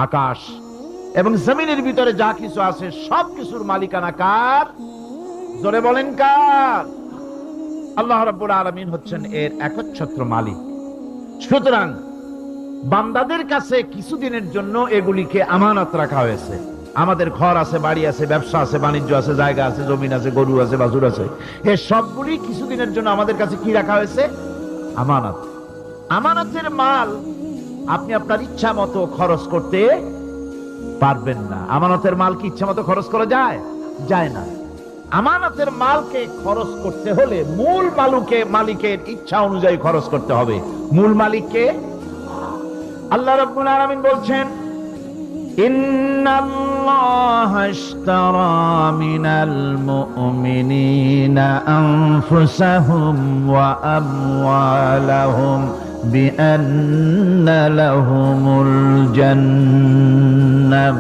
আকাশ এবং জমিনের ভিতরে যা কিছু আছে সব কিছুর মালিকানা কার? জোরে বলেন কার? আল্লাহ রাব্বুল আলামিন হচ্ছেন এর একচ্ছত্র মালিক। সুতরাং বান্দাদের কাছে কিছুদিনের জন্য এগুলিকে আমানত রাখা হয়েছে। আমাদের ঘর আছে, বাড়ি আছে, ব্যবসা আছে, বাণিজ্য আছে, জায়গা আছে, জমিন আছে, গরু আছে, বাছুর আছে, এই সবগুলি কিছুদিনের জন্য আমাদের কাছে কি রাখা হয়েছে? আমানত। আমানতের মাল আপনি আপনার ইচ্ছা মতো খরচ করতে পারবেন না। আমানতের মাল কি ইচ্ছা মতো খরচ করা যায়? যায় না। আমানতের মালকে খরচ করতে হলে মূল মালিকের ইচ্ছা অনুযায়ী খরচ করতে হবে। মূল মালিককে আল্লাহ রাব্বুল আলামিন বলছেন, ইন্নাল্লাহা ইশতারা মিনাল মুমিনিনা আনফুসাহুম ওয়া আমওয়ালাহুম বিআন্না লাহুমুল জান্নাহ।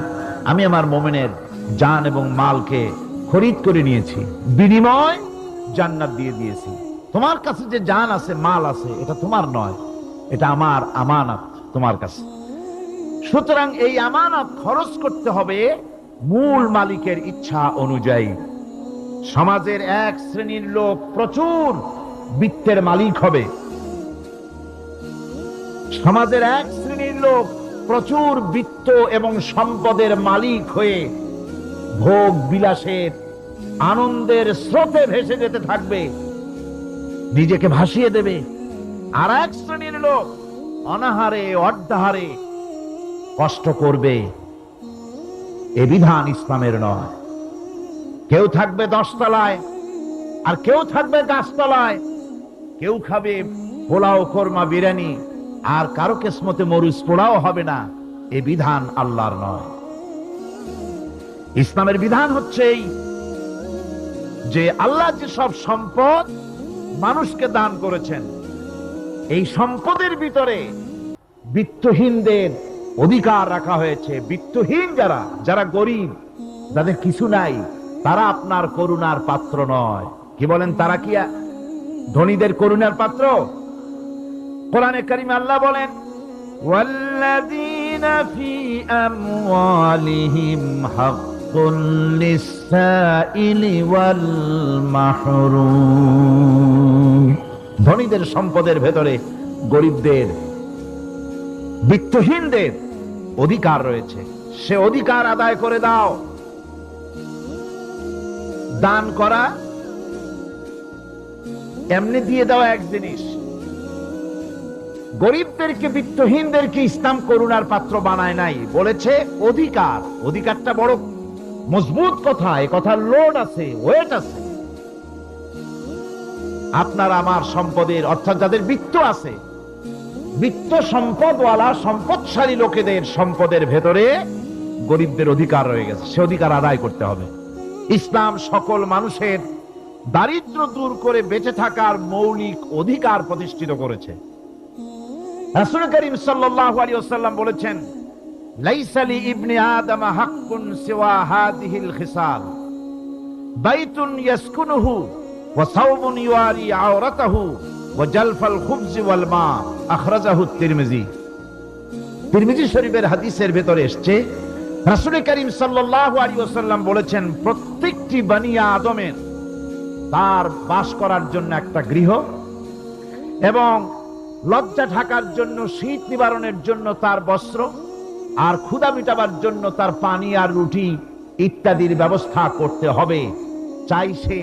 আমি আমার মুমিনের জান এবং মালকে খরিদ করে নিয়েছি, বিনিময় জান্নাত দিয়ে দিয়েছি। তোমার কাছে যে জান আছে, মাল আছে, এটা তোমার নয়, এটা আমার আমানত তোমার কাছে। সুতরাং এই আমানত খরচ করতে হবে মূল মালিকের ইচ্ছা অনুযায়ী। সমাজের এক শ্রেণীর লোক প্রচুর বিত্তের মালিক হবে, সমাজের এক শ্রেণীর লোক প্রচুর বিত্ত এবং সম্পদের মালিক হয়ে ভোগ বিলাসের আনন্দের স্রোতে ভেসে যেতে থাকবে, নিজেকে ভাসিয়ে দেবে। আর এক শ্রেণীর লোক অনাহারে অর্ধাহারে কষ্ট করবে। এ বিধান ইসলামের নয়। কেউ থাকবে 10 তলায় আর কেউ থাকবে গাছতলায়, কেউ খাবে পোলাও, কোরমা, বিরিয়ানি, আর কারো কিসমতে মরুচ পোড়াও হবে না। এ বিধান আল্লাহর নয়। ইসলামের বিধান হচ্ছে এই যে আল্লাহ যে সব সম্পদ মানুষকে দান করেছেন, এই সম্পদের ভিতরে বিত্তহীনদের অধিকার রাখা হয়েছে। বিত্তহীন যারা গরিব, যাদের কিছু নাই, তারা আপনার করুণার পাত্র নয়। কি বলেন? তারা কি ধনীদের করুণার পাত্র? কোরআনে কারিমে আল্লাহ বলেন, ওয়াল্লাযীনা ফী আমওয়ালিহিম হাক্কুন লিস-সাইলি ওয়াল মাহরুম। ধনীদের সম্পদের ভেতরে গরিবদের, বিত্তহীনদের অধিকার রয়েছে। সে অধিকার আদায় করে দাও। দান করা এমনি দিয়ে দেওয়া এক জিনিস, গরিবদেরকে, বিত্তহীনদেরকে ইসলাম করুণার পাত্র বানায় নাই, বলেছে অধিকার। অধিকারটা বড় মজবুত কথা, এ কথার লোড আছে, ওয়েট আছে। আপনার আমার সম্পদের, অর্থাৎ যাদের বিত্ত আছে, বিত্ত সম্পদওয়ালা সম্পদশালী লোকেদের সম্পদের ভেতরে গরিবদের অধিকার রয়ে গেছে। সে অধিকার আদায় করতে হবে। ইসলাম সকল মানুষের দারিদ্র দূর করে বেঁচে থাকার মৌলিক অধিকার প্রতিষ্ঠিত করেছে। রাসূল করিম সাল্লাল্লাহু আলাইহি ওয়াসাল্লাম বলেছেন, লাইসা লি ইবনি আদম হাক্কুন সিওয়া হাযিহিল খিসাল, বাইতুন ইয়াসকুনুহু ওয়া সাওবুন ইউয়ারি আওরাতাহু ওয়া জালফাল খুবজি ওয়াল মা। আখরাজাহু তিরমিজি। তিরমিজি শরীফের হাদিসের ভেতরে এসেছে, রাসূল করিম সাল্লাল্লাহু আলাইহি ওয়াসাল্লাম বলেছেন, প্রত্যেকটি বনি আদমের তার বাস করার জন্য একটা গৃহ, এবং লজ্জা ঢাকার জন্য, শীত নিবারণের জন্য তার বস্ত্র, আর ক্ষুধা মিটাবার জন্য তার পানি আর রুটি ইত্যাদির ব্যবস্থা করতে হবে। চাই সে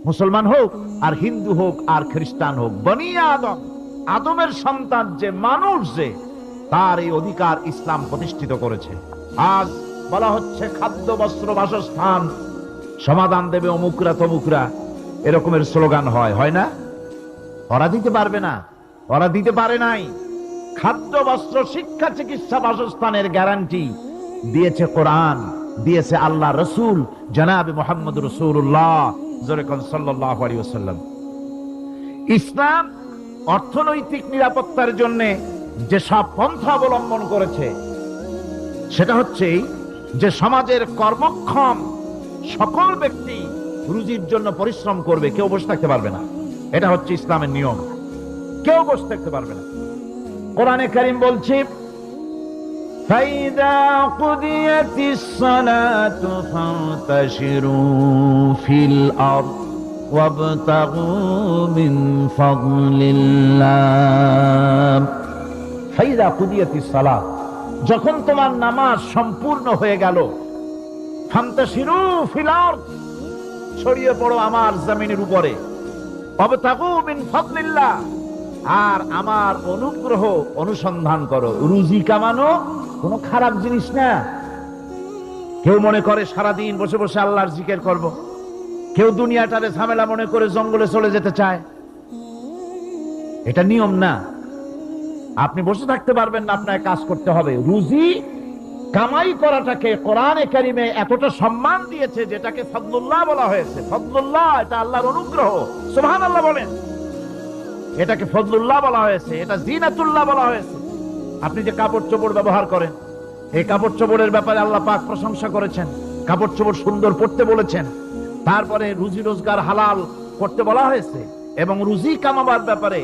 মুসলমান হোক, আর হিন্দু হোক, আর খ্রিস্টান হোক, বনি আদম, আদমের সন্তান যে মানুষ, যে তার এই অধিকার ইসলাম প্রতিষ্ঠিত করেছে। আজ বলা হচ্ছে খাদ্য, বস্ত্র, বাসস্থান সমাধান দেবে অমুকরা তমুকরা, এরকমের স্লোগান হয় না? ওরা দিতে পারবে না, ওরা দিতে পারে নাই। খাদ্য, বস্ত্র, শিক্ষা, চিকিৎসা, বাসস্থানের গ্যারান্টি দিয়েছে কোরআন, দিয়েছে আল্লাহ রসুল জনাবে মুহাম্মদ রাসূলুল্লাহ সাল্লাল্লাহু আলাইহি ওয়াসাল্লাম। ইসলাম অর্থনৈতিক নিরাপত্তার জন্য যে সব পন্থা অবলম্বন করেছে, সেটা হচ্ছে যে সমাজের কর্মক্ষম সকল ব্যক্তি রুজির জন্য পরিশ্রম করবে, কেউ বসে থাকতে পারবে না। এটা হচ্ছে ইসলামের নিয়ম, কেউ বসে থাকতে পারবে না। কোরআনে কারীম বলছে, فإذا قضيت الصلاة فانتشروا في الأرض وابتغوا من فضل الله فإذا قضيت الصلاة যখন তোমার নামাজ সম্পূর্ণ হয়ে গেল ফান্তাশিরু ফিল আরদ ছড়িয়ে পড়ো আমার জমিনের উপরে ওয়াবতাগু মিন ফাদলিল্লাহ আর আমার অনুগ্রহ অনুসন্ধান করো। রুজি কামানো কোনো খারাপ জিনিস না। কেউ মনে করে সারাদিন বসে বসে আল্লাহর জিকির করব, কেউ দুনিয়াটারে ঝামেলা মনে করে জঙ্গলে চলে যেতে চায়। এটা নিয়ম না। আপনি বসে থাকতে পারবেন না, আপনাকে কাজ করতে হবে। রুজি কামাই করাটাকে কোরআনে কারিমে এতটা সম্মান দিয়েছে যেটাকে ফজলুল্লাহ বলা হয়েছে। ফজলুল্লাহ এটা আল্লাহর অনুগ্রহ, সুবহানাল্লাহ বলেন। এটাকে ফজলুল্লাহ বলা হয়েছে, এটা জিনাতুল্লাহ বলা হয়েছে। আপনি যে কাপড় চোপড় ব্যবহার করেন, এই কাপড় চোপড়ের ব্যাপারে আল্লাহ পাক প্রশংসা করেছেন। কাপড় চোপড় সুন্দর পরতে বলেছেন। তারপরে রুজি রোজগার হালাল করতে বলা হয়েছে এবং রুজি কামাবার ব্যাপারে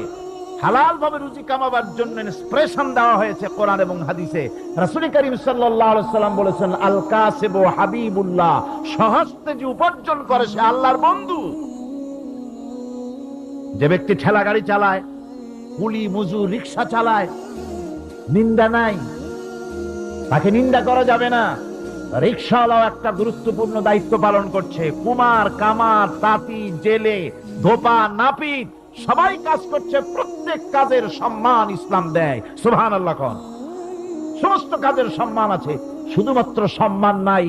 হালাল ভাবে রুজি কামাবার জন্য ইন্সপিরেশন দেওয়া হয়েছে কোরআন এবং হাদিসে। রাসূল করিম সাল্লাল্লাহু আলাইহি সাল্লাম বলেছেন, আল কাসিবু হাবিবুল্লাহ, সহজে যে উপার্জন করে সে আল্লাহর বন্ধু। যে ব্যক্তি ঠেলা গাড়ি চালায়, কুলি মজুর রিকশা চালায়, নিন্দা নাই, তাকে নিন্দা করা যাবে না। রিকশাওয়ালাও একটা গুরুত্বপূর্ণ দায়িত্ব পালন করছে। কুমার, কামার, তাঁতি, জেলে, ধোপা, নাপিত সবাই কাজ করছে। প্রত্যেক কাজের সম্মান ইসলাম দেয়, সুবহানাল্লাহ কোন। সমস্ত কাজের সম্মান আছে, শুধুমাত্র সম্মান নাই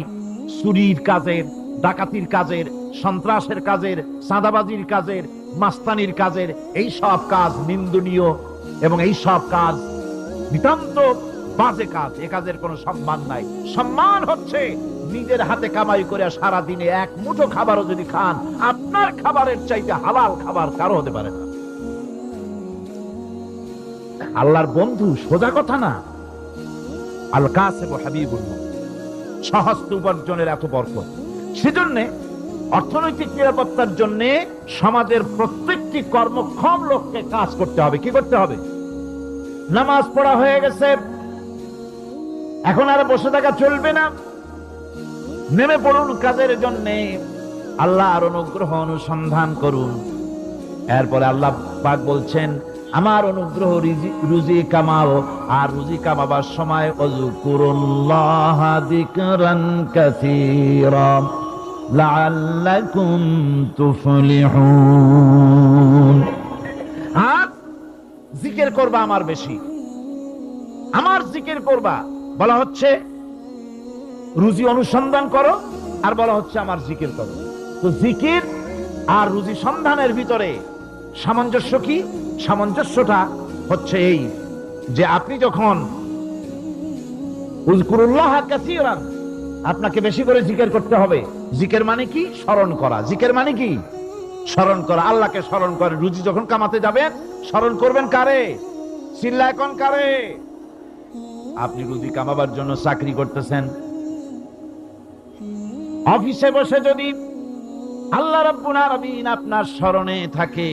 চুরির কাজের, ডাকাতির কাজের, সন্ত্রাসের কাজের, চাঁদাবাজির কাজের, মাস্তানির কাজের। এই সব কাজ নিন্দনীয় এবং এই সব কাজ নিতান্ত বাজে কাজ। এ কাজের কোনো সম্মান নাই। সম্মান হচ্ছে নিজের হাতে কামাই করে সারা দিনে এক মুঠো খাবারও যদি খান, আপনার খাবারের চাইতে হালাল খাবার কারো হতে পারে না। আল্লাহর বন্ধু সোজা কথা না। আল কাসিবু হাবিবুল্লাহ, সহস্ত উপার্জনের এত বরকত। সেজন্য অর্থনৈতিক নিরাপত্তার জন্য সমাজের প্রত্যেকটি কর্মক্ষম লোককে কাজ করতে হবে। কি করতে হবে? নামাজ পড়া হয়ে গেছে, এখন আর বসে থাকা চলবে না। নেমে পড়ুন কাজের জন্য, আল্লাহর অনুগ্রহ অনুসন্ধান করুন। এরপরে আল্লাহ পাক বলছেন, আমার অনুগ্রহ রুজি কামাও, আর রুজি কামাবার সময় ওয়াজকুরুল্লাহ যিকরান কাসীরা লাআল্লাকুম তুফলিহুন। আর জিকির করবা আমার বেশি, আমার জিকির করবা। বলা হচ্ছে রুজি অনুসন্ধান করো, আর বলা হচ্ছে আমার জিকির করো। তো জিকির আর রুজি সন্ধানের ভিতরে সামঞ্জস্য কি? সামঞ্জস্যটা হচ্ছে এই যে আপনি যখন উযকুরুল্লাহ কাসীরান, আপনাকে বেশি করে জিকির করতে হবে। জিকির মানে কি? স্মরণ করা। জিকির মানে কি? স্মরণ করা। আল্লাহকে স্মরণ করে। রুজি যখন কামাতে যাবেন স্মরণ করবেন কারে? চিল্লায় কোন কারে? আপনি রুজি কামাবার জন্য চাকরি করতেছেন, অফিসে বসে যদি আল্লাহ রাব্বুল আলামিন আপনার স্মরণে থাকে,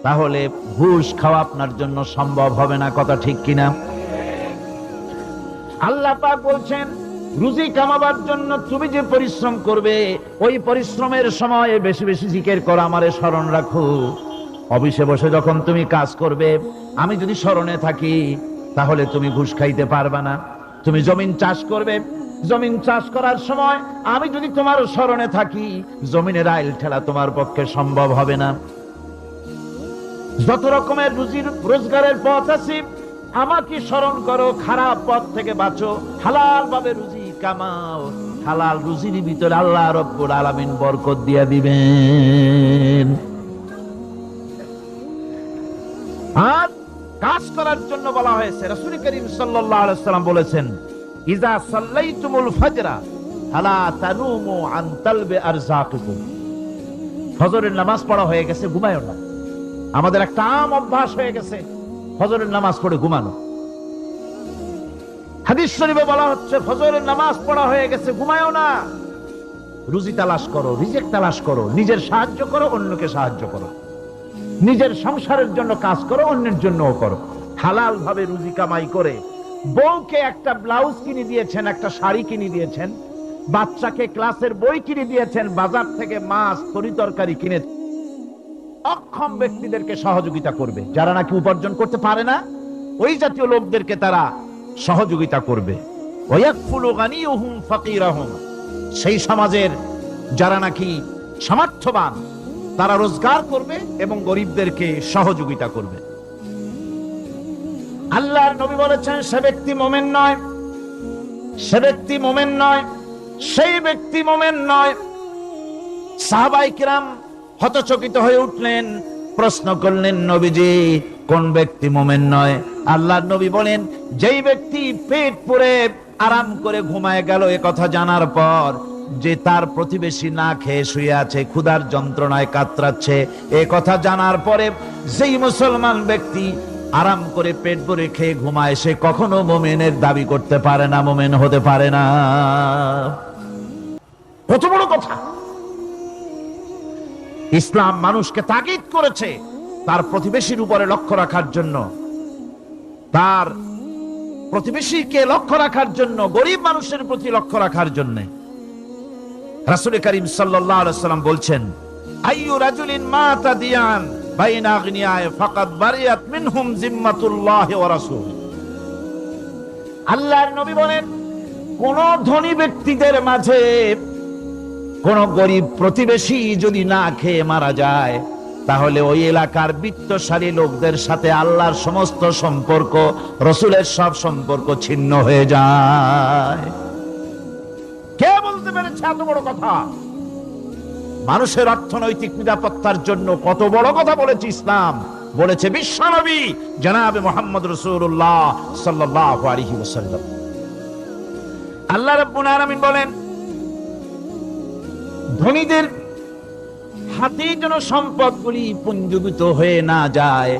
তাহলে ঘুষ খাওয়া আপনার জন্য সম্ভব হবে না। কথা ঠিক কিনা? আল্লাহ পাক বলছেন, রুজি কামাবার জন্য তুমি যে পরিশ্রম করবে, ওই পরিশ্রমের সময় বেশি বেশি জিকির করো, আমারে স্মরণ রাখো। অফিসে বসে যখন তুমি কাজ করবে, আমি যদি স্মরণে থাকি, তাহলে তুমি ঘুষ খাইতে পারবে না। তুমি জমিন চাষ করবে, জমিন চাষ করার সময় আমি যদি তোমার স্মরণে থাকি, জমিনের আইল ঠেলা তোমার পক্ষে সম্ভব হবে না। যত রকমের রুজির রোজগারের পথ আছে, আমাকে স্মরণ করো, খারাপ পথ থেকে বাঁচো, হালাল ভাবে রুজি কামাও। হালাল রুজির ভিতরে আল্লাহ রব্বুল আলামিন বরকত দিয়ে দিবেন। আর কাজ করার জন্য বলা হয়েছে, রাসূল করিম সাল্লাল্লাহু আলাইহি ওয়াসাল্লাম বলেছেন, ইজা সাল্লাইতুমুল ফাজরা ফালা তানুমু আন তালবি আরযাকুকুম। ফজরের নামাজ পড়া হয়ে গেছে, ঘুমায়ও না। আমাদের একটা আম অভ্যাস হয়ে গেছে ফজরের নামাজ পড়ে ঘুমানো। হাদিস শরীফে বলা হচ্ছে, ফজরের নামাজ পড়া হয়ে গেছে, ঘুমায়ও না। রুজি তালাশ করো, রিজিক তালাশ করো, নিজের সাহায্য করো, অন্যকে সাহায্য করো, নিজের সংসারের জন্য কাজ করো, অন্যের জন্যও করো। হালাল ভাবে রুজি কামাই করে বউকে একটা ব্লাউজ কিনে দিয়েছেন, একটা শাড়ি কিনে দিয়েছেন, বাচ্চাকে ক্লাসের বই কিনে দিয়েছেন, বাজার থেকে মাছ তরি তরকারি কিনে। অক্ষম ব্যক্তিদেরকে সহযোগিতা করবে, যারা নাকি উপার্জন করতে পারে না ওই জাতীয় লোকদেরকে তারা সহযোগিতা করবে। ওয়ায়াকফুলু গানিয়ুহুম ফাকিরাহুম, সেই সমাজের যারা নাকি সামর্থ্যবান তারা রোজগার করবে এবং গরিবদেরকে সহযোগিতা করবে। আল্লাহর নবী বলেছেন সে ব্যক্তি মুমিন নয়, সে ব্যক্তি মুমিন নয়, সেই ব্যক্তি মুমিন নয়। সাহাবায়ে কিরাম হতচকিত হয়ে উঠলেন, প্রশ্ন করলেন নবীজি কোন ব্যক্তি মুমিন নয়? আল্লাহর নবী বলেন যেই ব্যক্তি পেট পুরে আরাম করে ঘুমায় গেল এ কথা জানার পর যে তার প্রতিবেশী না খেয়ে শুয়ে আছে, ক্ষুধার যন্ত্রণায় কাতরাচ্ছে, এ কথা জানার পরে যেই মুসলমান ব্যক্তি আরাম করে পেট ভরে খেয়ে ঘুমায় সে কখনো মুমিনের দাবি করতে পারে না, মুমিন হতে পারে না। কত বড় কথা! ইসলাম মানুষকে তাগিদ করেছে তার প্রতিবেশীর উপরে লক্ষ্য রাখার জন্য, তার প্রতিবেশীকে লক্ষ্য রাখার জন্য, গরিব মানুষের প্রতি লক্ষ্য রাখার জন্য। রাসূল করিম সাল্লাল্লাহু আলাইহি ওয়াসাল্লাম বলছেন আইয়ু রাজুলিন মাতা দিয়ান বাইনা আগনিয়ায় ফাকাদ বারিয়াত মিনহুম জিম্মাতুল্লাহি ওয়া রাসূলুহু। আল্লাহর নবী বলেন কোন ধনী ব্যক্তিদের মাঝে কোন গরিব প্রতিবেশী যদি না খেয়ে মারা যায় তাহলে ওই এলাকার বিত্তশালী লোকদের সাথে আল্লাহর সমস্ত সম্পর্ক, রাসূলের সব সম্পর্ক ছিন্ন হয়ে যায়। কে বলতে পেরেছে এত বড় কথা? মানুষের অর্থনৈতিক নিরাপত্তার জন্য কত বড় কথা বলেছে ইসলাম, বলেছে বিশ্বনবী জনাবে মুহাম্মদ রাসূলুল্লাহ সাল্লাল্লাহু আলাইহি ওয়াসাল্লাম। আল্লাহ রাব্বুল আলামিন বলেন ধনীদের হাতে যেন সম্পদগুলি পুঞ্জীভূত হয়ে না যায়,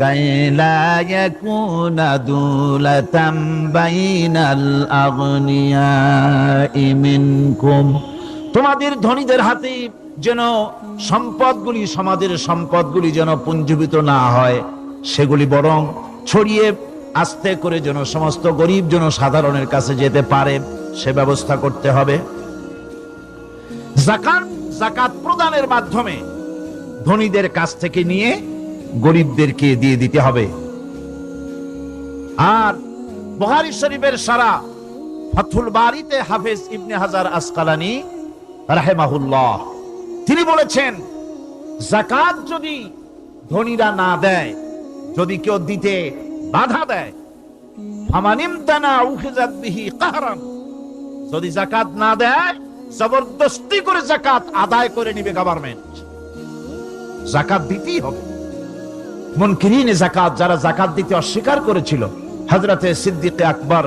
কাইলা ইয়াকুনা দুলাতাম বাইনাল আগনিয়াই মিনকুম, তোমাদের ধনীদের হাতে যেন সম্পদগুলি, সমাজের সম্পদগুলি যেন পুঞ্জীভূত না হয়, সেগুলি বরং ছড়িয়ে আস্তে করে যেন সমস্ত গরিব যেন সাধারণের কাছে যেতে পারে সে ব্যবস্থা করতে হবে। যাকাত প্রদানের মাধ্যমে ধনীদের কাছ থেকে নিয়ে গরিবদেরকে দিয়ে দিতে হবে। আর বুখারী শরীফের সারা ফাথুল বারীতে হাফেজ ইবনে হাজার আসকালানী রাহিমাহুল্লাহ তিনি বলেছেন যাকাত যদি ধনীরা না দেয়, যদি কেউ দিতে বাধা দেয়, ফামানিমতানা উখিযাত বিহি কাহরান, যদি যাকাত না দেয় জবরদস্তি করে যাকাত আদায় করে নিবে গভর্নমেন্ট। যাকাত দিতেই হবে। মুনকিরিনে যাকাত, যারা যাকাত দিতে অস্বীকার করেছিল, হযরতে সিদ্দিক আকবর,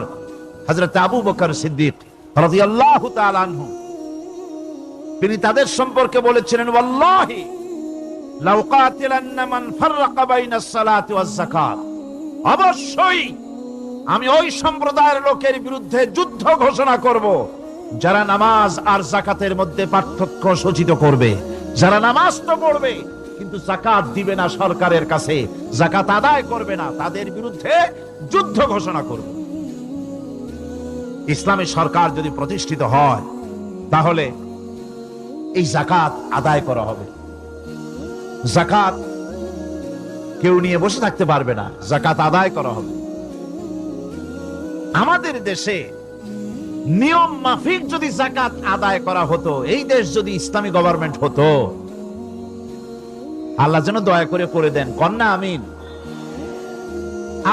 হযরতে আবু বকর সিদ্দিক রাদিয়াল্লাহু তাআলা আনহু, তিনি তাদের সম্পর্কে বলেছিলেন ওয়াল্লাহি লাউ কাতিলান্না মান ফাররাকা বাইনাস সালাতি ওয়াজ যাকাত, অবশ্যই আমি ওই সম্প্রদায়ের লোকের বিরুদ্ধে যুদ্ধ ঘোষণা করব যারা নামাজ আর যাকাতের মধ্যে পার্থক্য সূচিত করবে, যারা নামাজ তো পড়বে কিন্তু যাকাত দিবে না সরকারের কাছে, যাকাত আদায় করবে না, তাদের বিরুদ্ধে যুদ্ধ ঘোষণা করব। ইসলামী সরকার যদি প্রতিষ্ঠিত হয় তাহলে এই যাকাত আদায় করা হবে। যাকাত কেউ নিয়ে বসে থাকতে পারবে না, যাকাত আদায় করা হবে। আমাদের দেশে নিয়ম মাফিক যদি যাকাত আদায় করা হতো, এই দেশ যদি ইসলামী গভর্নমেন্ট হতো, আল্লাহ যেন দয়া করে দেন, কন্যা আমিন।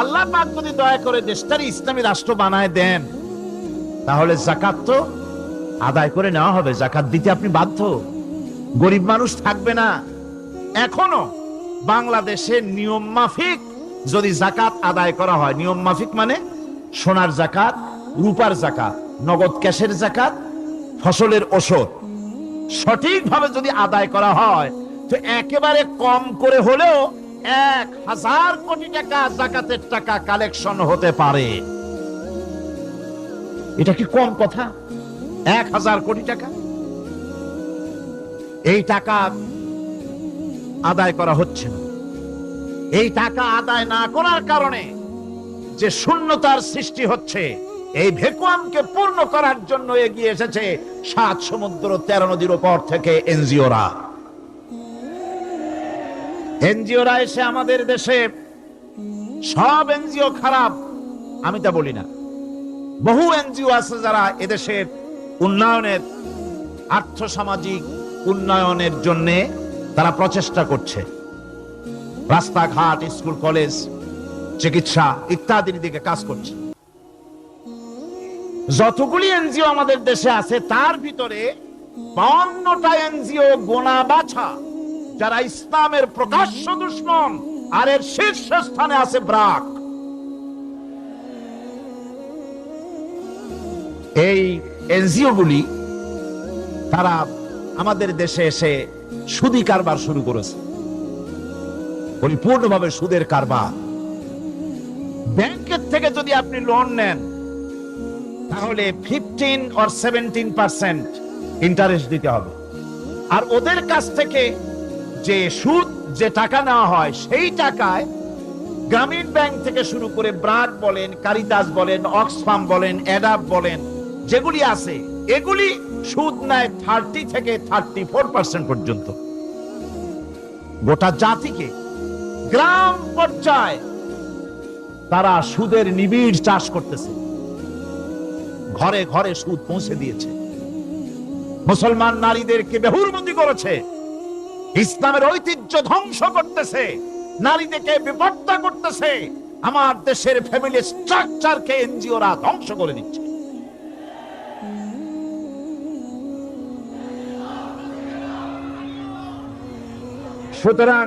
আল্লাহ পাক যদি দয়া করে দেশটার ইসলামী রাষ্ট্র বানায় দেন তাহলে যাকাত তো আদায় করে নেওয়া হবে, যাকাত দিতে আপনি বাধ্য, গরিব মানুষ থাকবে না। এখনো বাংলাদেশের নিয়ম মাফিক যদি যাকাত আদায় করা হয়, নিয়ম মাফিক মানে সোনার যাকাত, রূপার যাকাত, নগদ ক্যাশের যাকাত, ফসলের ওষুধ সঠিকভাবে যদি আদায় করা হয় তো একেবারে কম করে হলেও 1000 কোটি টাকা যাকাতের টাকা কালেকশন হতে পারে। এটা কি কম কথা? 1000 কোটি টাকা, এই টাকা আদায় করা হচ্ছে না। এই টাকা আদায় না করার কারণে যে শূন্যতার সৃষ্টি হচ্ছে, এই ভ্যাকুয়ামকে পূর্ণ করার জন্য এগিয়ে এসেছে 7 সমুদ্র 13 নদীর উপর থেকে এনজিওরা। এনজিওরা এসে আমাদের দেশে, সব এনজিও খারাপ আমি তা বলি না, বহু এনজিও আছে যারা এদেশের উন্নয়নের, আর্থসামাজিক উন্নয়নের জন্য তারা প্রচেষ্টা করছে। রাস্তাঘাট, স্কুল, কলেজ, চিকিৎসা ইত্যাদির দিকে কাজ করছে। যতগুলি এনজিও আমাদের দেশে আছে তার ভিতরে 52টা এনজিও গোনা বাছা যারা ইসলামের প্রকাশ্য দুশমন, আর এর শীর্ষস্থানে আছে ব্রাক। এই এনজিও গুলি তারা আমাদের দেশে এসে সুদি কারবার শুরু করেছে, পরিপূর্ণভাবে সুদের কারবার। ব্যাংকের থেকে যদি আপনি লোন নেন তাহলে 15 or 17% ইন্টারেস্ট দিতে হবে, আর ওদের কাছ থেকে যে সুদ, যে টাকা নেওয়া হয় সেই টাকায় গ্রামীণ ব্যাংক থেকে শুরু করে ব্রাক বলেন, কারিতাস বলেন, অক্সফাম বলেন, অ্যাডাপ বলেন, যেগুলি আছে এগুলি সুদ নেয় 30 থেকে 34% পর্যন্ত। গোটা জাতিকে গ্রাম পর্যায়ে তারা সুদের নিবিড় চাষ করতেছে, ঘরে ঘরে সুদ পৌঁছে দিয়েছে, মুসলমান নারীদেরকে বেহুরমতি করেছে, ইসলামের ঐতিহ্য ধ্বংস করতেছে, নারীদেরকে বিপর্যয় করতেছে, আমার দেশের ফ্যামিলি স্ট্রাকচারকে এনজিওরা ধ্বংস করে দিচ্ছে। সুতরাং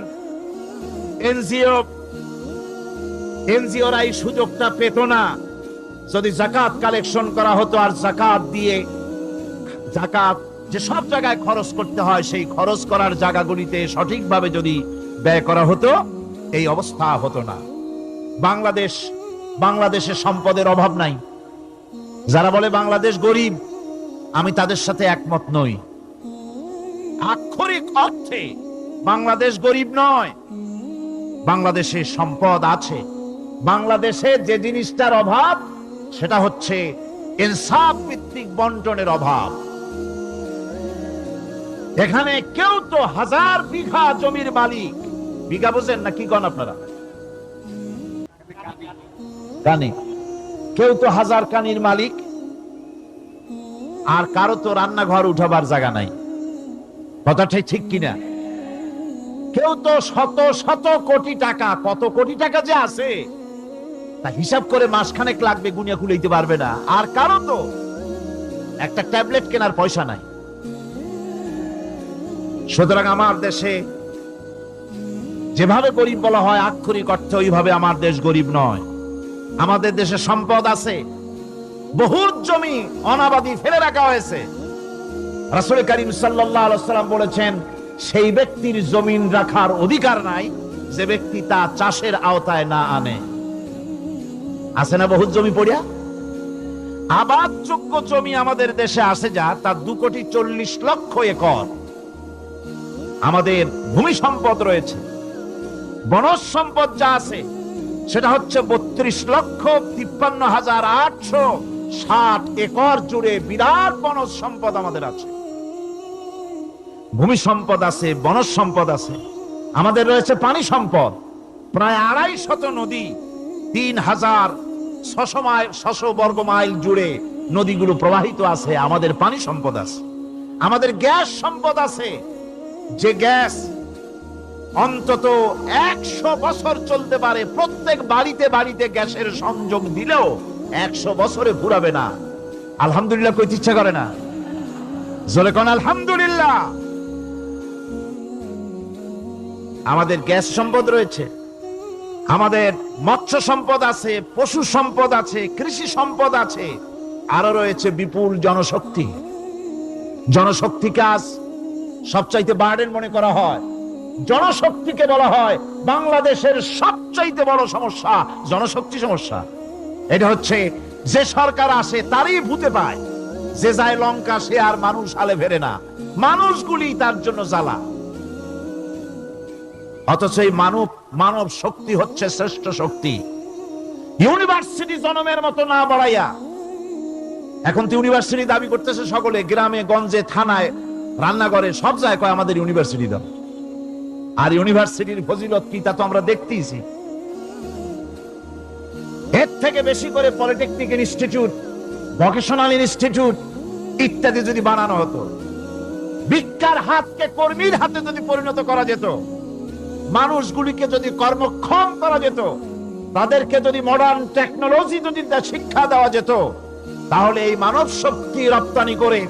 এনজিওরা এই সুযোগটা পেত না যদি জাকাত কালেকশন করা হতো, আর জাকাত দিয়ে, জাকাত যে সব জায়গায় খরচ করতে হয় সেই খরচ করার জায়গাগুলিতে সঠিকভাবে যদি ব্যয় করা হতো এই অবস্থা হতো না। বাংলাদেশে সম্পদের অভাব নাই। যারা বলে বাংলাদেশ গরিব, আমি তাদের সাথে একমত নই। আক্ষরিক অর্থে বাংলাদেশ গরিব নয়, বাংলাদেশে সম্পদ আছে। বাংলাদেশে যে জিনিসটার অভাব সেটা হচ্ছে ইনসাফ ভিত্তিক বন্টনের অভাব। এখানে কেউ তো 1000 বিঘা জমির মালিক, বিঘা বোঝেন না কি গণ আপনারা? কানি। কেউ তো 1000 কানির মালিক, আর কারো তো রান্নাঘর উঠাবার জায়গা নাই। কথাটাই ঠিক কিনা? কেউ তো শত শত কোটি টাকা, কত কোটি টাকা যে আছে তা হিসাব করে মাসখানেক লাগবে, গুনিয়া খুলাইতে পারবে না। আর কারো তো একটা ট্যাবলেট কেনার পয়সা নাই। সুতরাং আমার দেশে যেভাবে গরিব বলা হয় আক্ষরিক অর্থে ওইভাবে আমার দেশ গরিব নয়। আমাদের দেশে সম্পদ আছে, বহুত জমি অনাবাদি ফেলে রাখা হয়েছে। রাসূল করিম সাল্লাল্লাহু আলাইহি ওয়াসাল্লাম বলেছেন, সেই ব্যক্তির জমিন রাখার অধিকার নাই যে ব্যক্তি তা চাষের আওতায় না আনে। আছে না বহুত জমি পড়িয়া? আবাদযোগ্য জমি আমাদের দেশে আছে যা, তা 2,40,00,000 একর। আমাদের ভূমি সম্পদ রয়েছে, বনজ সম্পদ যা আছে সেটা হচ্ছে 32,53,860 একর জুড়ে বিরাট বনজ সম্পদ আমাদের আছে। ভূমি সম্পদ আছে, বনজ সম্পদ আছে। আমাদের রয়েছে পানি সম্পদ, প্রায় 250 নদী, 3,600 বর্গ মাইল জুড়ে নদীগুলো প্রবাহিত আছে। আমাদের পানি সম্পদ আছে। আমাদের গ্যাস সম্পদ আছে, যে গ্যাস অন্তত 100 বছর চলতে পারে। প্রত্যেক বাড়িতে বাড়িতে গ্যাসের সংযোগ দিলেও 100 বছরে ফুরাবে না। আলহামদুলিল্লাহ কইতে ইচ্ছা করে না? জোরে কোন আলহামদুলিল্লাহ। আমাদের গ্যাস সম্পদ রয়েছে, আমাদের মৎস্য সম্পদ আছে, পশু সম্পদ আছে, কৃষি সম্পদ আছে, আরো রয়েছে বিপুল জনশক্তি। জনশক্তিকে আজ সবচাইতে বার্ডেন মনে করা হয়। জনশক্তিকে বলা হয় বাংলাদেশের সবচাইতে বড় সমস্যা, জনশক্তি সমস্যা। এটা হচ্ছে যে সরকার আসে তারই ভূতে পায়, যে যায় লঙ্কা সে আর মানুষ আলে ফেরে না। মানুষগুলি তার জন্য জ্বালা। অথচ এই মানব শক্তি হচ্ছে শ্রেষ্ঠ শক্তি। ইউনিভার্সিটি জনমের মতো না বাড়াইয়া, এখন তো ইউনিভার্সিটি দাবি করতেছে সকলে, গ্রামে গঞ্জে থানায় রান্নাঘরে সব জায়গায় কয় আমাদের ইউনিভার্সিটি দাও। আর ইউনিভার্সিটির ফজিলত কি তা তো আমরা দেখতেইছি। এর থেকে বেশি করে পলিটেকনিক ইনস্টিটিউট, ভোকেশনাল ইনস্টিটিউট ইত্যাদি যদি বানানো হতো, ভিক্ষার হাতকে কর্মীর হাতে যদি পরিণত করা যেত, মানুষগুলিকে যদি কর্মক্ষম করা যেত, তাদেরকে যদি মডার্ন টেকনোলজি যদি শিক্ষা দেওয়া যেত, তাহলে এই মানব শক্তি রপ্তানি করে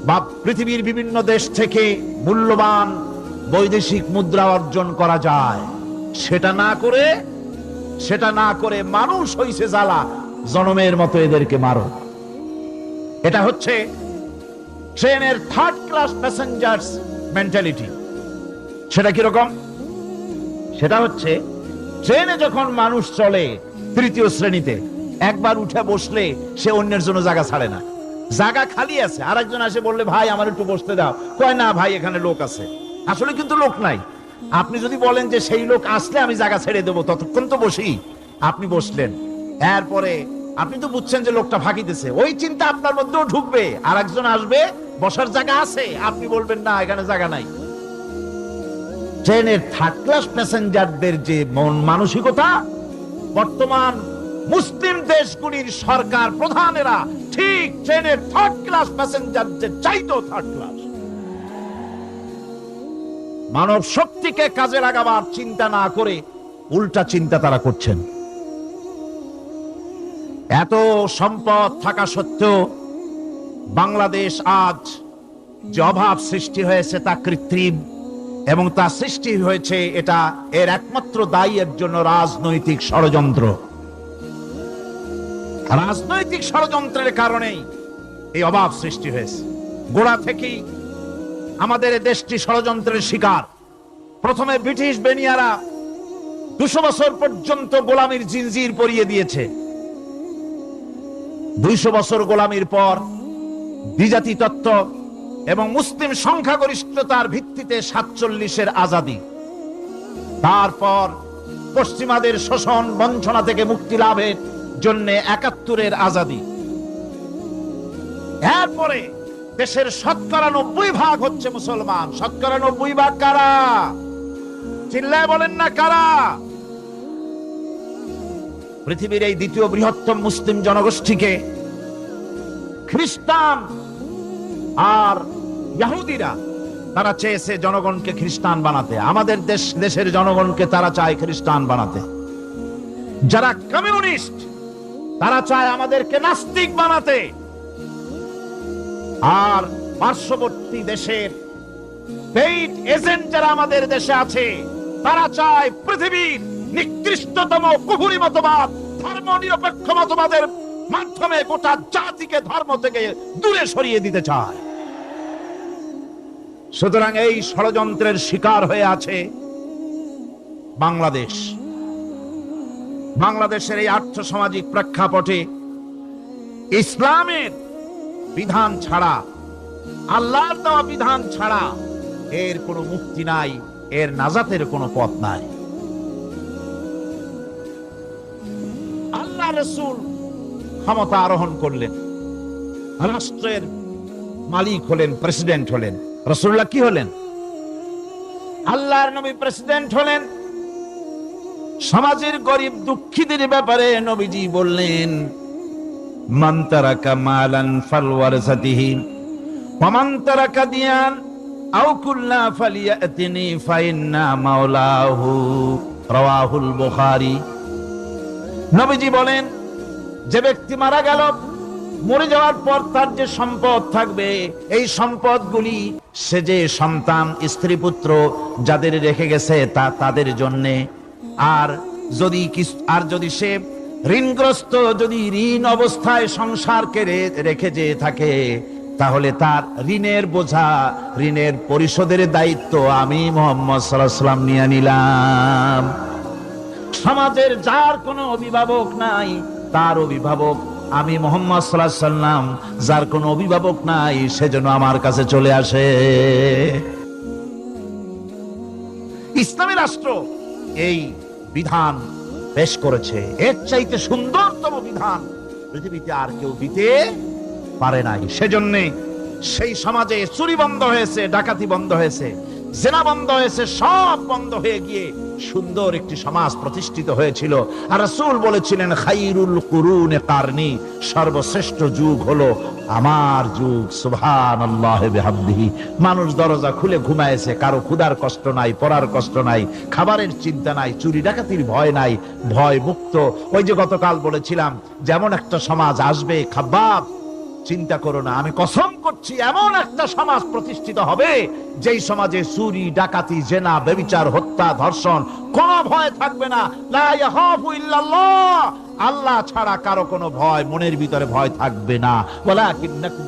বা পৃথিবীর বিভিন্ন দেশ থেকে মূল্যবান বৈদেশিক মুদ্রা অর্জন করা যায়। সেটা না করে মানুষ হইছে জ্বালা, জনমের মতো এদেরকে মারো। এটা হচ্ছে ট্রেনের থার্ড ক্লাস প্যাসেঞ্জার্স মেন্টালিটি। সেটা কিরকম? সেটা হচ্ছে ট্রেনে যখন মানুষ চলে তৃতীয় শ্রেণীতে, একবার উঠে বসলে সে অন্যের জন্য জায়গা ছাড়ে না। জায়গা খালি আছে, আরেকজন আসে বললে ভাই আমার একটু বসতে দাও, কয় না ভাই এখানে লোক আছে। আসলে কিন্তু লোক নাই। আপনি যদি বলেন যে সেই লোক আসলে আমি জায়গা ছেড়ে দেবো, ততক্ষণ তো বসি। আপনি বসলেন, এরপরে আপনি তো বুঝছেন যে লোকটা ফাঁকিতেছে, ওই চিন্তা আপনার মধ্যেও ঢুকবে, আর একজন আসবে বসার জায়গা আছে, আপনি বলবেন না এখানে জায়গা নাই। ট্রেনের থার্ড ক্লাস প্যাসেঞ্জারদের যে মন মানসিকতা, বর্তমান মুসলিম দেশগুলির সরকার প্রধানেরা ঠিক ট্রেনের থার্ড ক্লাস প্যাসেঞ্জারদের চাইতেও থার্ড ক্লাস। মানব শক্তিকে কাজে লাগাবার চিন্তা না করে উল্টা চিন্তা তারা করছেন। এত সম্পদ থাকা সত্ত্বেও বাংলাদেশ আজ যে অভাব সৃষ্টি হয়েছে তা কৃত্রিম, এবং তা সৃষ্টি হয়েছে এটা এর একমাত্র দায়ী এর জন্য রাজনৈতিক ষড়যন্ত্র। রাজনৈতিক ষড়যন্ত্রের কারণেই এই অভাব সৃষ্টি হয়েছে। গোড়া থেকেই আমাদের দেশটি ষড়যন্ত্রের শিকার। প্রথমে ব্রিটিশ বেনিয়ারা 200 বছর পর্যন্ত গোলামির জিনজির পরিয়ে দিয়েছে। 200 বছর গোলামির পর দ্বিজাতি তত্ত্ব এবং মুসলিম সংখ্যাগরিষ্ঠতার ভিত্তিতে 47-এর আজাদি, তারপর পশ্চিমাদের শোষণ বঞ্চনা থেকে মুক্তি লাভের জন্য 71-এর আজাদি, এরপরে দেশের 90% হচ্ছে মুসলমান। 90% কারা? চিল্লায় বলেন না কারা? পৃথিবীর এই দ্বিতীয় বৃহত্তম মুসলিম জনগোষ্ঠীকে খ্রিস্টান আর ইহুদিরা তারা চেয়েছে জনগণকে খ্রিস্টান বানাতে। আমাদের দেশের জনগণকে তারা চায় খ্রিস্টান বানাতে। যারা কমিউনিস্ট তারা চায় আমাদেরকে নাস্তিক বানাতে। আর পার্শ্ববর্তী দেশের পেইড এজেন্ট যারা আমাদের দেশে আছে তারা চায় পৃথিবীর নিকৃষ্টতম কুফরি মতবাদ, ধর্ম নিরপেক্ষ মতবাদের মাধ্যমে গোটা জাতিকে ধর্ম থেকে দূরে সরিয়ে দিতে চায়। সুতরাং এই ষড়যন্ত্রের শিকার হয়ে আছে বাংলাদেশ। বাংলাদেশের এই আর্থসামাজিক প্রেক্ষাপটে ইসলামের বিধান ছাড়া, আল্লাহর দেওয়া বিধান ছাড়া এর কোনো মুক্তি নাই, এর নাজাতের কোনো পথ নাই। আল্লাহ রাসূল ক্ষমতা আরোহণ করলেন, রাষ্ট্রের মালিক হলেন, প্রেসিডেন্ট হলেন। রাসূলুল্লাহ কি হলেন? আল্লাহর নবী প্রেসিডেন্ট হলেন। সমাজের গরিব দুঃখীদের ব্যাপারে নবীজি বললেন, মান তারাকা মালান ফালওয়ারসাতিহি ওয়া মান তারাকা দিয়ান আও কুল্লা ফালিয়াতিনি ফাইন্না মাওলাহু, রাওয়াহুল বুখারী। নবীজি বলেন, যে ব্যক্তি মারা গেল, মরে যাওয়ার পর তার যে সম্পদ থাকবে, এই সম্পদগুলি সে যে সন্তান স্ত্রী পুত্র যাদের রেখে গেছে তা তাদের জন্যে। আর যদি সে ঋণগ্রস্ত, যদি ঋণ অবস্থায় সংসারকে রেখে যে থাকে, তাহলে তার ঋণের বোঝা, ঋণের পরিশোধের দায়িত্ব আমি মুহাম্মদ সাল্লাল্লাহু আলাইহি ওয়াসাল্লাম নিয়ে নিলাম। সমাজের যার কোনো অভিভাবক নাই তার অভিভাবক আমি মুহাম্মদ সাল্লাল্লাহু আলাইহি ওয়াসাল্লাম। যার কোনো অভিভাবক নাই সেজন্য আমার কাছে চলে আসে। ইসলামী রাষ্ট্র এই বিধান পেশ করেছে, এর চাইতে সুন্দরতম বিধান পৃথিবীতে আর কেউ দিতে পারে নাই। সেজন্য সেই সমাজে চুরি বন্ধ হয়েছে, ডাকাতি বন্ধ হয়েছে, জেনা বন্ধ হয়েছে, সব বন্ধ হয়ে গিয়ে সুন্দর একটি সমাজ প্রতিষ্ঠিত হয়েছিল। আর রাসূল বলেছিলেন, খাইরুল কুরুনে কারনি, সর্বশ্রেষ্ঠ যুগ হলো আমার যুগ। সুবহানাল্লাহি বিহামদিহি। মানুষ দরজা খুলে ঘুমায়েছে, কারো ক্ষুধার কষ্ট নাই, পড়ার কষ্ট নাই, খাবারের চিন্তা নাই, চুরি ডাকাতির ভয় নাই, ভয় মুক্ত। ওই যে গতকাল বলেছিলাম, যেমন একটা সমাজ আসবে, খাব্বাব চিন্তা করো না, আমি কসম করছি এমন একটা সমাজ প্রতিষ্ঠিত হবে যেই সমাজে চুরি ডাকাতি জেনা ব্যভিচার হত্যা ধর্ষণ কোনো ভয় থাকবে না। লা ইয়াখাফু ইল্লাল্লাহ, আল্লাহ ছাড়া কারো কোনো ভয়, মনের ভিতরে ভয় থাকবে না। ওয়ালাকিন্নাকুম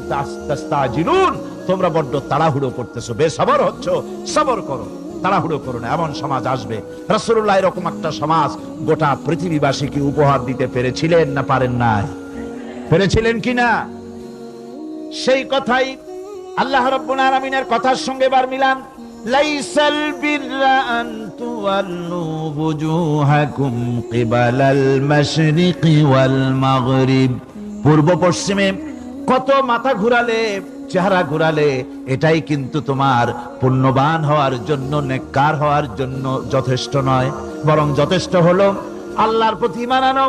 তাস্তাজিলুন, তোমরা বড্ড তাড়াহুড়ো করতেছো, বেসবর হচ্ছ, সবর করো, তাড়াহুড়ো করো না, এমন সমাজ আসবে। রাসূলুল্লাহ এরকম একটা সমাজ গোটা পৃথিবীবাসীকে উপহার দিতে পেরেছিলেন না পারেন নাই? পেরেছিলেন কিনা? সেই কথাই আল্লাহ রাব্বুল আলামিনের কথার সঙ্গে বার মিলান। লাইসাল বিররা আন তুওয়াল্লু বুজুহাকুম কিবালাল মাশরিকি ওয়াল মাগরিব, পূর্ব পশ্চিমে কত মাথা ঘুরালে, চেহারা ঘুরালে এটাই কিন্তু তোমার পুণ্যবান হওয়ার জন্য, নেককার হওয়ার জন্য যথেষ্ট নয়। বরং যথেষ্ট হলো আল্লাহর প্রতি ঈমান আনো,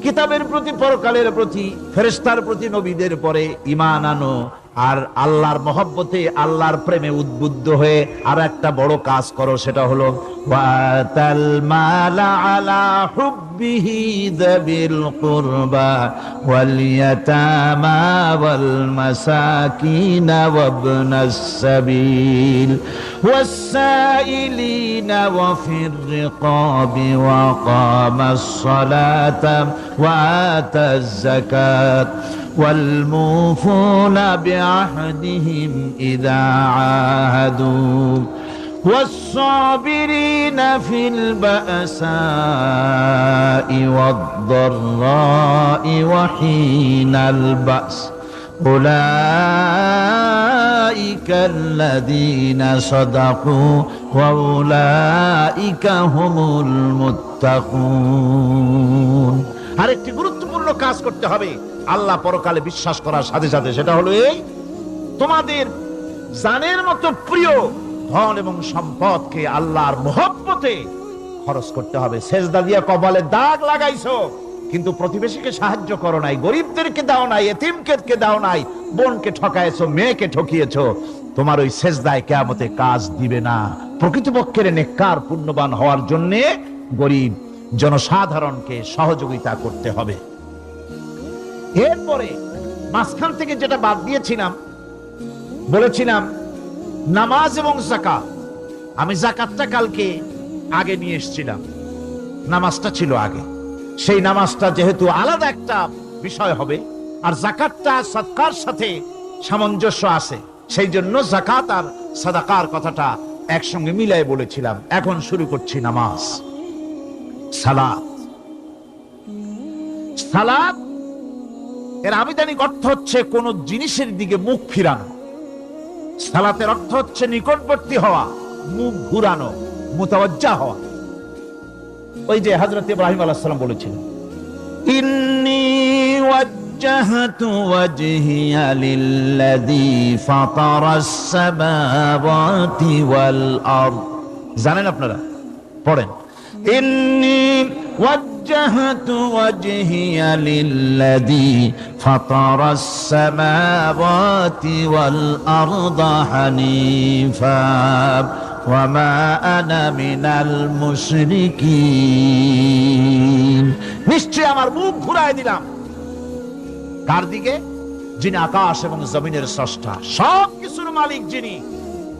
কিতাবের প্রতি, পরকালের প্রতি, ফেরেশতার প্রতি, নবীদের পরে ঈমান আনো, আর আল্লাহর মহব্বতে, আল্লাহর প্রেমে উদ্বুদ্ধ হয়ে আর একটা বড় কাজ করো, সেটা হলো ওয়াতাল মালা আলা হুব্বিহি যাবিল কুরবা ওয়াল ইয়াতামা ওয়াল মাসাকিন ওয়াবনাস সাবিল ওয়াস-সাইলিনা ওয়া ফির রিকাবি ওয়া কামাস সালাতা ওয়া আতাজ যাকাত والموفون بعهدهم إذا عاهدوا والصابرين في البأساء والضراء وحين البأس أولئك الذين صدقوا وأولئك هم المتقون। আরেকটি গুরুত্বপূর্ণ কাজ করতে হবে আল্লাহ পরকালে বিশ্বাস করার সাথে সাথে, সেটা হলো এই, তোমাদের জানের মতো প্রিয় ধন এবং সম্পদকে আল্লাহর মহব্বতে খরচ করতে হবে। সেজদা দিয়া কপালে দাগ লাগাইছো কিন্তু প্রতিবেশীকে সাহায্য করো নাই, গরিবদেরকে দাও নাই, এতিমকে দাও নাই, বোনকে ঠকাইছো, মেয়েকে ঠকিয়েছো, তোমার ওই সেজদায় কিয়ামতে কাজ দিবে না। প্রকৃতপক্ষের নেককার পুণ্যবান হওয়ার জন্য গরিব জনসাধারণকে সহযোগিতা করতে হবে। এরপরে মাঝখান থেকে যেটা বাদ দিয়েছিলাম, বলেছিলাম নামাজ এবং যাকাত। আমি যাকাতটা কালকে আগে নিয়ে এসেছিলাম, নামাজটা ছিল আগে। সেই নামাজটা যেহেতু আলাদা একটা বিষয় হবে, আর যাকাতটা সাদকার সাথে সামঞ্জস্য আছে, সেই জন্য যাকাত আর সাদাকার কথাটা একসঙ্গে মিলাই বলেছিলাম। এখন শুরু করছি নামাজ। সালাত, সালাত এর আবিধানিক অর্থ হচ্ছে কোন জিনিসের দিকে মুখ ফিরানো। সালাতের অর্থ হচ্ছে নিকটবর্তী হওয়া, মুখ ঘুরানো, মুতাওয়াজ্জা হওয়া। ওই যে হযরত ইব্রাহিম আলাইহিস সালাম বলেছিলেন, ইন্নী ওয়াজ্জাহতু ওয়াজহিয়া লিল্লাযী ফাতারাস সামাওয়াতি ওয়াল আরদ। জানেন আপনারা? পড়েন, ইন্নী وجهت وجهي للذي فطر السماوات والأرض حنيفا وما أنا من المشركين। নিশ্চয় আমার মুখ ঘুরায় দিলাম কার দিকে? যিনি আকাশ এবং জমিনের স্রষ্টা, সব কিছুর মালিক যিনি,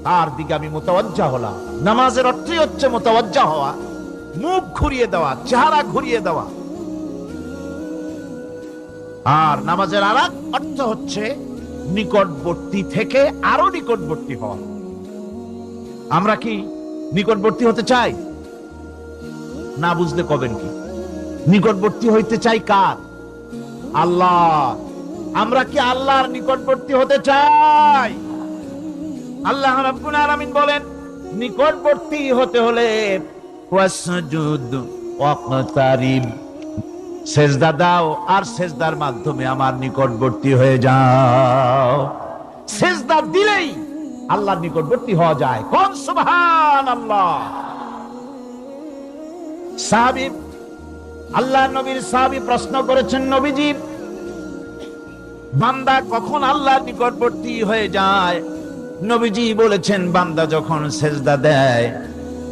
তার দিকে আমি মুতাওয়াজ্জা হলাম। নামাজের অর্থই হচ্ছে মুতাওয়াজ্জা হওয়া, মুখ ঘুরিয়ে দেওয়া, চেহারা ঘুরিয়ে দেওয়া। আর নামাজের আরেক অর্থ হচ্ছে নিকটবর্তী থেকে আরো নিকটবর্তী হওয়া। আমরা কি নিকটবর্তী হতে চাই? না বুঝলে কবেন কি? নিকটবর্তী হইতে চাই কার? আল্লাহ। আমরা কি আল্লাহর নিকটবর্তী হতে চাই? আল্লাহ রাব্বুল আলামিন বলেন, নিকটবর্তী হতে হলে ওয়াসজুদ ওয়াকতারিব, সেজদা দাও আর সেজদার মাধ্যমে আমার নিকটবর্তী হয়ে যাও। সেজদা দিলেই আল্লাহর নিকটবর্তী হওয়া যায়। কোন সুবহানাল্লাহ। সাহাবী, আল্লাহর নবীর সাহাবী প্রশ্ন করেছেন, নবীজি বান্দা কখন আল্লাহর নিকটবর্তী হয়ে যায়? নবীজি বলেছেন, বান্দা যখন সেজদা দেয়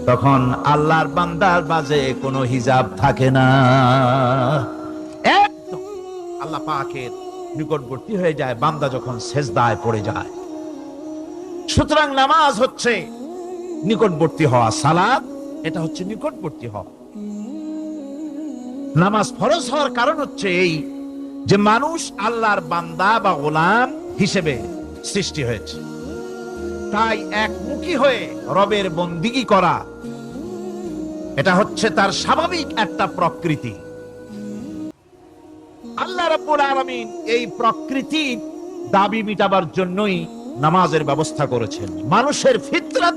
তখন আল্লাহর বান্দার মাঝে কোনো হিজাব থাকে না, একদম আল্লাহ পাকের নিকটবর্তী হয়ে যায় বান্দা যখন সেজদায় পড়ে যায়। সুতরাং নামাজ হচ্ছে নিকটবর্তী হওয়া, সালাত এটা হচ্ছে নিকটবর্তী হওয়া। নামাজ ফরজ হওয়ার কারণ হচ্ছে এই যে মানুষ আল্লাহর বান্দা বা গোলাম হিসেবে সৃষ্টি হয়েছে, তাই একমুখী হয়ে রবের বন্দিগি করা এটা হচ্ছে তার স্বাভাবিক একটা প্রকৃতি। আল্লাহ রাব্বুল আলামিন এই প্রকৃতির দাবি মিটাবার জন্যই নামাজের ব্যবস্থা করেছেন। মানুষের ফিতরত,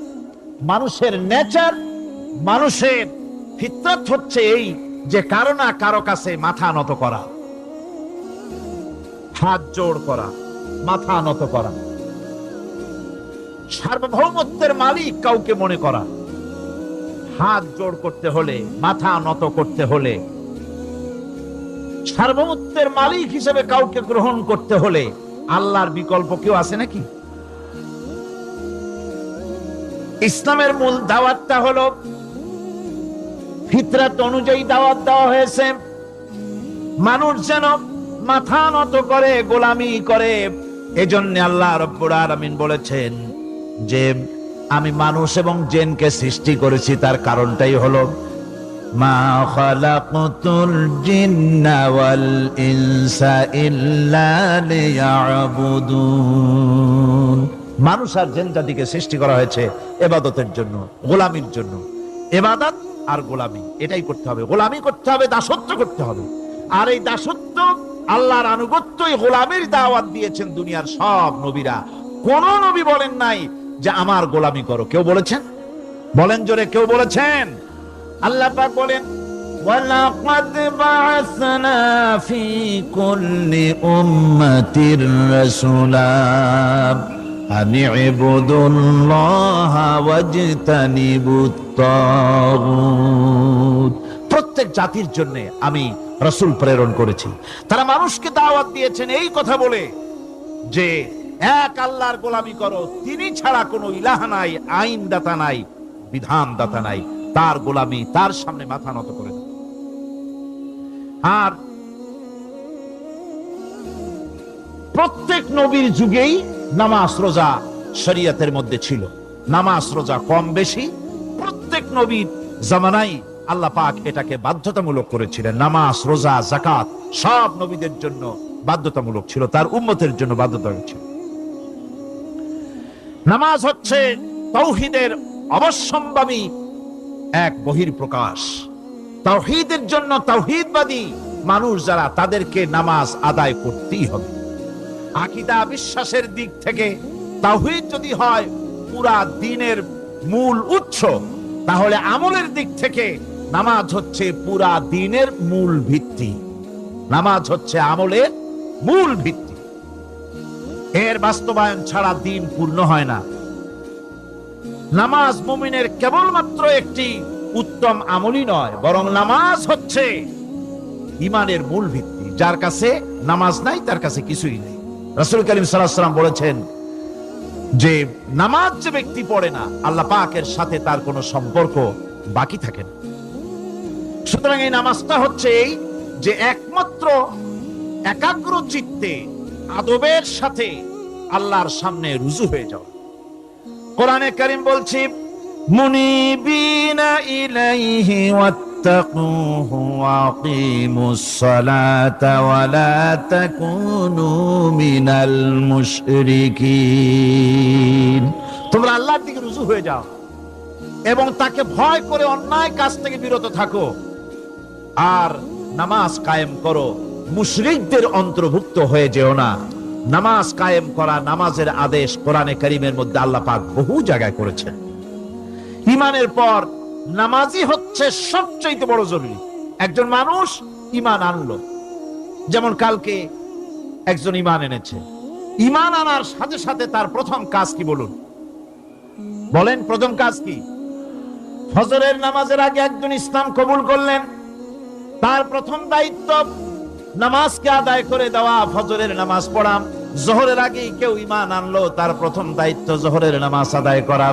মানুষের নেচার, মানুষের ফিতরত হচ্ছে এই যে কারো না কারো কাছে মাথা নত করা, হাত জোড় করা, মাথা নত করা, সার্বভৌমত্বের মালিক কাউকে মনে করা। হাত জোড় করতে হলে, মাথা নত করতে হলে, সার্বভৌমত্বের মালিক হিসেবে কাউকে গ্রহণ করতে হলে আল্লাহর বিকল্প কেউ আছে নাকি? ইসলামের মূল দাওয়াতটা হলো ফিতরত অনুযায়ী দাওয়াত দেওয়া হয়েছে। মানুষ যেন মাথা নত করে, গোলামি করে। এজন্য আল্লাহ রাব্বুল আলামিন বলেছেন যে আমি মানুষ এবং জিনকে সৃষ্টি করেছি, তার কারণটাই হলো মা খালাকতুল জিন্না ওয়াল ইনসা ইল্লা লিয়াবুদুন। মানুষ আর জিন জাতিকে সৃষ্টি করা হয়েছে ইবাদতের জন্য, গোলামির জন্য। ইবাদত আর গোলামি এটাই করতে হবে, গোলামি করতে হবে, দাসত্ব করতে হবে। আর এই দাসত্ব, আল্লাহর আনুগত্য, এই গোলামির দাওয়াত দিয়েছেন দুনিয়ার সব নবীরা। কোন নবী বলেন নাই যে আমার গোলামি করো। কেউ বলেছেন? বলেন জোরে, কেউ বলেছেন? আল্লাহ পাক বলেন, ওয়ালাকাদ বা'আসনা ফি কুল্লি উম্মাতির রাসূলা আন ইবুদুল্লাহা ওয়াজতানিবুত তাগুত। প্রত্যেক জাতির জন্য আমি রাসূল প্রেরণ করেছি, তারা মানুষকে দাওয়াত দিয়েছেন এই কথা বলে যে এক আল্লাহর গোলামি করো, তিনি ছাড়া কোনো ইলাহ নাই, আইন দাতা নাই, বিধান দাতা নাই, তার গোলামি, তার সামনে মাথা নত করে দাও। আর প্রত্যেক নবীর যুগেই নামাজ রোজা শরীয়তের মধ্যে ছিল। নামাজ রোজা কম বেশি প্রত্যেক নবীর জামানায় আল্লাহ পাক এটাকে বাধ্যতামূলক করেছিলেন। নামাজ, রোজা, যাকাত সব নবীদের জন্য বাধ্যতামূলক ছিল, তার উম্মতের জন্য বাধ্যতামূলক ছিল। নামাজ হচ্ছে তাওহীদের অবশ্যম্ভাবী এক বহির্প্রকাশ। তাওহীদের জন্য তাওহীদবাদী মানুষ যারা, তাদেরকে নামাজ আদায় করতেই হবে। আকীদা, বিশ্বাসের দিক থেকে তাওহীদ যদি হয় পুরা দ্বীনের মূল উৎস, তাহলে আমলের দিক থেকে নামাজ হচ্ছে পুরা দ্বীনের মূল ভিত্তি। নামাজ হচ্ছে আমলের মূল ভিত্তি। এর বাস্তবায়ন ছাড়া দ্বীন পূর্ণ হয় না। নামাজ মুমিনের কেবলমাত্র একটি উত্তম আমলই নয়, বরং নামাজ হচ্ছে ঈমানের মূল ভিত্তি। যার কাছে নামাজ নাই তার কাছে কিছুই নেই। রাসূল করিম সাল্লাল্লাহু আলাইহি ওয়াসাল্লাম বলেছেন যে নামাজ যে ব্যক্তি পড়ে না, আল্লাহ পাকের সাথে তার কোনো সম্পর্ক বাকি থাকে না। সুতরাং এই নামাজটা হচ্ছে এই যে একমাত্র একাগ্র চিত্তে আদবের সাথে আল্লাহর সামনে রুজু হয়ে যাওয়া। কোরআনে কারীম বলছে, মুনিবিনা ইলাইহি ওয়াত্তাকুহু ওয়া আকিমুস সালাতা ওয়া লা তাকুনু মিনাল মুশরিকিন। তোমরা আল্লাহর দিকে রুজু হয়ে যাও এবং তাকে ভয় করে অন্যায় কাজ থেকে বিরত থাকো, আর নামাজ কায়েম করো, মুশরিকদের অন্তর্ভুক্ত হয়ে যেও না। নামাজ কায়েম করা, নামাজের আদেশ কোরআনে কারীমের মধ্যে আল্লাহ পাক বহু জায়গায় করেছেন। ঈমানের পর নামাজই হচ্ছে সবচেয়ে বড় জরুরি। একজন মানুষ ঈমান আনলো, যেমন কালকে একজন ঈমান এনেছে, ঈমান আনার সাথে সাথে তার প্রথম কাজ কি বলুন? বলেন প্রথম কাজ কি? ফজরের নামাজের আগে একজন ইসলাম কবুল করলেন, তার প্রথম দায়িত্ব নামাজকে আদায় করে দেওয়া, ফজরের নামাজ পড়া। জোহরের আগে কেউ ঈমান আনলো, তার প্রথম দায়িত্ব জোহরের নামাজ আদায় করা।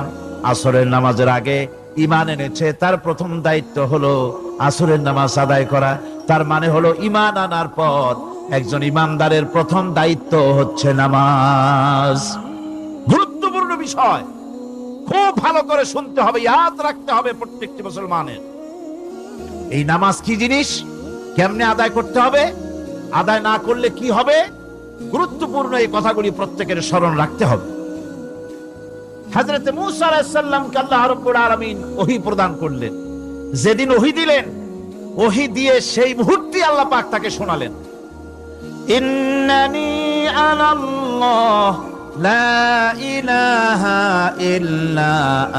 আসরের নামাজের আগে ঈমান এনেছে, তার প্রথম দায়িত্ব হলো আসরের নামাজ আদায় করা। তার মানে হলো ঈমান আনার পর একজন ঈমানদারের প্রথম দায়িত্ব হচ্ছে নামাজ। গুরুত্বপূর্ণ বিষয়, খুব ভালো করে শুনতে হবে, ইয়াদ রাখতে হবে প্রত্যেকটি মুসলমানের। এই নামাজ কি জিনিস, কেমনে আদায় করতে হবে, আদায় না করলে কি হবে, গুরুত্বপূর্ণ এই কথাগুলি প্রত্যেকের স্মরণ রাখতে হবে। হযরত মূসা আলাইহিস সালামকে আল্লাহ রাব্বুল আলামিন ওহী প্রদান করলেন। যেদিন ওহী দিলেন, ওহী দিয়ে সেই মুহূর্তে আল্লাহ পাক তাকে শোনালেন, ইন্নানি আনাল্লাহ লা ইলাহা ইল্লা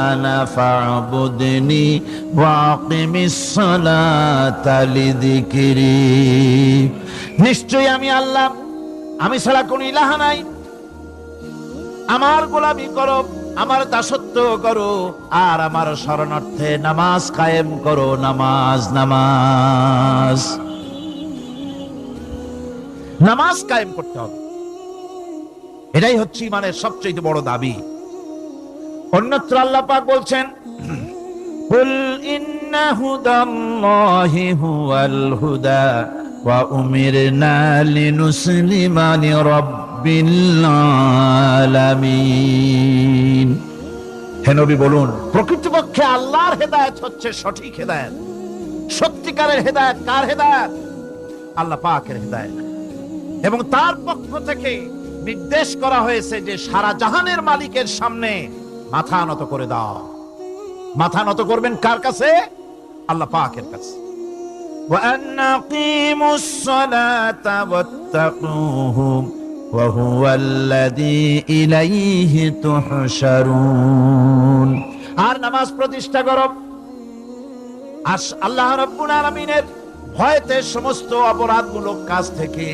আনা ফা'বুদনি ওয়া আকিমিস সালাতা লিযিকরি। নিশ্চয়ই আমি আল্লাহ, আমি ছাড়া কোন ইলাহ নাই, আমার গোলামি করো, আমার দাসত্ব করো, আর আমার শরণার্থে নামাজ কায়েম করো। নামাজ নামাজ নামাজ কায়েম করতে হবে, এটাই হচ্ছে ইমানের সবচেয়ে বড় দাবি। অন্যত্র আল্লাহ পাক বলছেন, কুল ইন্না হুদাল্লাহি হুয়াল হুদা ওয়া উমিরনা লিনুসলিমা লিরাব্বিল আলামিন। হে নবী বলুন, প্রকৃতপক্ষে আল্লাহর হেদায়েত হচ্ছে সঠিক হেদায়েত। সত্যিকারের হেদায়েত কার হেদায়েত? আল্লাহ পাকের হেদায়েত। এবং তার পক্ষ থেকে নির্দেশ করা হয়েছে যে সারা জাহানের মালিকের সামনে মাথা নত করে দাও। মাথা নত করবেন কার কাছে? আল্লাহ পাকের কাছে। ওয়া আনাকিমুস সালাতা ওয়াত্তাকুহু ওয়া হুয়াল্লাযী ইলাইহি তুহশারুন। আর নামাজ প্রতিষ্ঠা করো, আল্লাহ রাব্বুল আলামিনের ভয়তে সমস্ত অপরাধমূলক কাজ থেকে,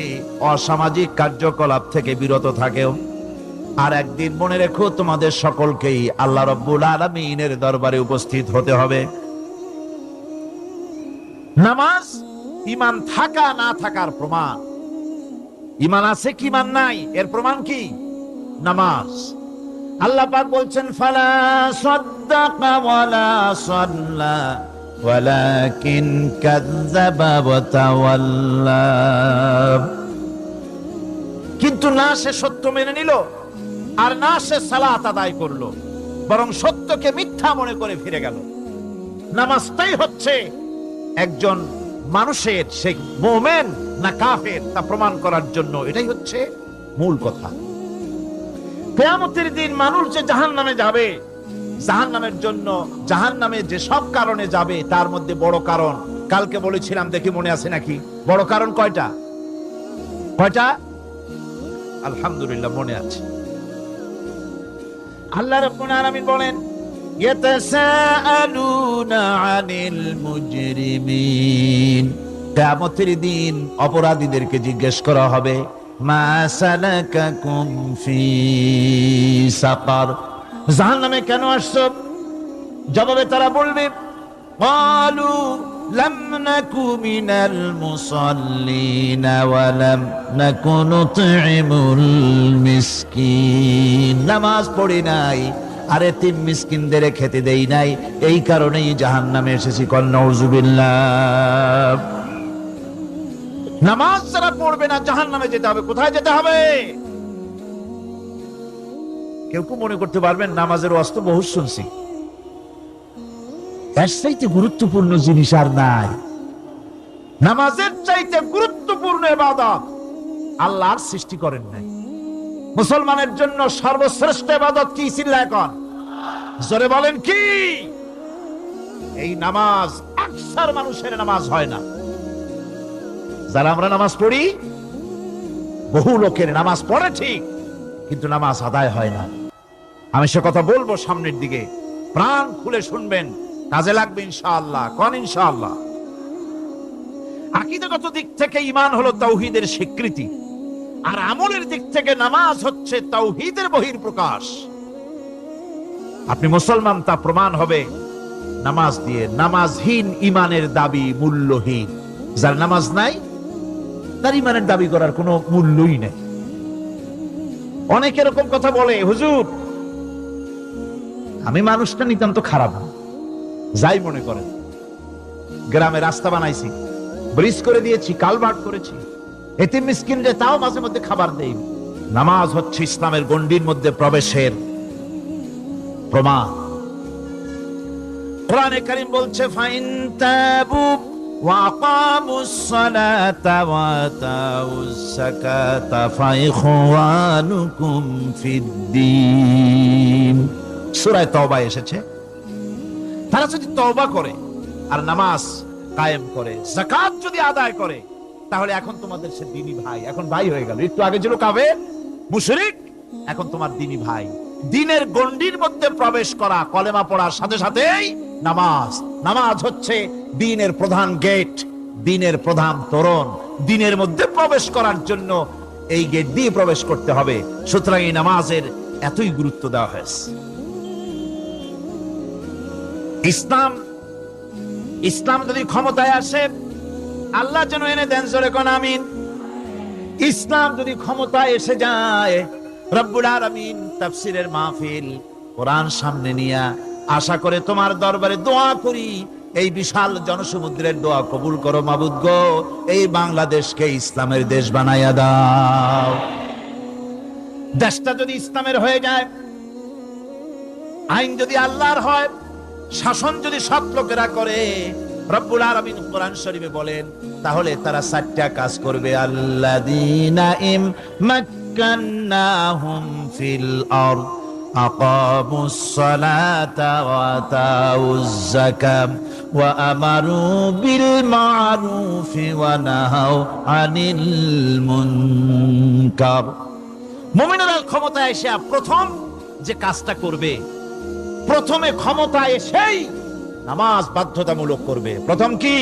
অসামাজিক কার্যকলাপ থেকে বিরত থাকেও। আর একদিন মনে রেখো, তোমাদের সকলকেই আল্লাহ রাব্বুল আলামিনের দরবারে উপস্থিত হতে হবে। নামাজ ঈমান থাকা না থাকার প্রমাণ। ঈমান আছে কি ঈমান নাই এর প্রমাণ কি? নামাজ। আল্লাহ পাক বলছেন, ফালা সাদ্দাকা ওয়ালা সাল্লা ওয়ালাকিন কাযযাবা ওয়া তাওয়াল্লা। কিন্তু না সে সত্য মেনে নিল, আর না সে সালাত আদায় করলো, বরং সত্যকে মিথ্যা মনে করে ফিরে গেল। নামাজটাই হচ্ছে একজন মানুষের সে মুমিন না কাফের তা প্রমাণ করার জন্য, এটাই হচ্ছে মূল কথা। কিয়ামতের দিন মানুষ যে জাহান্নামে যাবে, জাহান্নামের জন্য, জাহান্নামে যে সব কারণে যাবে তার মধ্যে বড় কারণ কালকে বলেছিলাম, দেখি মনে আছে নাকি? বড় কারণ কয়টা? কয়টা? আলহামদুলিল্লাহ মনে আছে। আল্লাহ রাব্বুল আলামিন বলেন, ইয়াতাসাআলুনা আনিল মুজরিমিন। কিয়ামতের দিন অপরাধীদেরকে জিজ্ঞেস করা হবে, মা সালাকাকুম ফি সাকার, জাহান্নামে কেন আসছো? জবাবে তারা বলবে, ক্বালু লাম নাকু মিনাল মুসাল্লিনা ওয়া লাম নাকু নুতঈমুল মিসকিন। নামাজ পড়ি নাই, আর এতিম মিসকিনদের খেতে দেই নাই, এই কারণেই জাহান্নামে এসেছি। কল নাউযুবিল্লাহ। নামাজ যারা পড়বে না জাহান্নামে যেতে হবে। কোথায় যেতে হবে? কেউ কেউ মনে করতে পারবেন নামাজের ওয়াজ তো বহু শুনছি, এর চাইতে গুরুত্বপূর্ণ জিনিস আর নাই। নামাজের চাইতে গুরুত্বপূর্ণ ইবাদত আল্লাহর সৃষ্টি করেন নাই। মুসলমানের জন্য সর্বশ্রেষ্ঠ ইবাদত কি? চিল্লায় এখন জোরে বলেন কি? এই নামাজ। আকসার মানুষের নামাজ হয় না। যারা আমরা নামাজ পড়ি, বহু লোকের নামাজ পড়ে ঠিক, কিন্তু নামাজ আদায় হয় না। আমি সে কথা বলবো সামনের দিকে, প্রাণ খুলে শুনবেন। কাজে লাগবে ইনশাআল্লাহ। কোন ইনশাআল্লাহ? আকীদাগত দিক থেকে ঈমান হলো তাওহীদের স্বীকৃতি, আর আমলের দিক থেকে নামাজ হচ্ছে তাওহীদের বহিঃপ্রকাশ। আপনি মুসলমান তা প্রমাণ হবে নামাজ দিয়ে। নামাজহীন ঈমানের দাবি মূল্যহীন। যার নামাজ নাই তার ঈমানের দাবি করার কোনো মূল্যই নেই। অনেক এরকম কথা বলে, হুজুর আমি মানুষটা নিতান্ত খারাপ না, যাই মনে করেন, গ্রামে রাস্তা বানাইছি, ব্রিজ করে দিয়েছি, কালভার্ট করেছি, এতিম মিসকিনদের তাও মাঝে মধ্যে খাবার দেই। নামাজ হচ্ছে ইসলামের গণ্ডির মধ্যে প্রবেশের প্রমাণ। কোরআনে কারীম বলছে ফাইন তাবু ওয়া আকামুস সালাতা ওয়া আতাউস যাকাতা ফাইখওয়ানুকুম ফিদ্দীন। সূরা তাওবা এসেছে। তারা যদি তওবা করে আর নামাজ কায়েম করে, যাকাত যদি আদায় করে, তাহলে এখন তোমাদের সে দ্বীনি ভাই, এখন ভাই হয়ে গেল। একটু আগে ছিল কাফের মুশরিক, এখন তোমার দ্বীনি ভাই। দ্বীনের গণ্ডির মধ্যে প্রবেশ করা কলেমা পড়ার সাথে সাথেই নামাজ। নামাজ হচ্ছে দ্বীনের প্রধান গেট, দ্বীনের প্রধান তোরণ। দ্বীনের মধ্যে প্রবেশ করার জন্য এই গেট দিয়ে প্রবেশ করতে হবে। সুতরাং এই নামাজের এতই গুরুত্ব দেওয়া হয়েছে। ইসলাম যদি ক্ষমতায় আসে, আল্লাহ যেন এনে দেন, জোরে কোন আমিন। ইসলাম যদি ক্ষমতায় এসে যায়, রব্বুল আলামিন তাফসীরের মাহফিল, কোরআন সামনে নিয়া আশা করে তোমার দরবারে দোয়া করি, এই বিশাল জনসমুদ্রের দোয়া কবুল করো মাবুদ গো, এই বাংলাদেশকে ইসলামের দেশ বানাইয়া দাও। দেশটা যদি ইসলামের হয়ে যায়, আইন যদি আল্লাহর হয়, শাসন যদি সৎ লোকেরা করে, রব্বুল আলামিন কোরআন শরীফে বলেন, তাহলে তারা 4টা কাজ করবে। আল্লাযীনা মাক্কান্নাহুম ফিল আরদ আকামুস সালাতা ওয়া আতাউজ যাকাত ওয়া আমারু বিল মা'রুফি ওয়া নাহাউ আনিল মুনকার। মুমিনেরা ক্ষমতায় এসে প্রথম যে কাজটা করবে, প্রথমে ক্ষমতা এসেই নামাজ বাধ্যতামূলক করবে। প্রথম কি?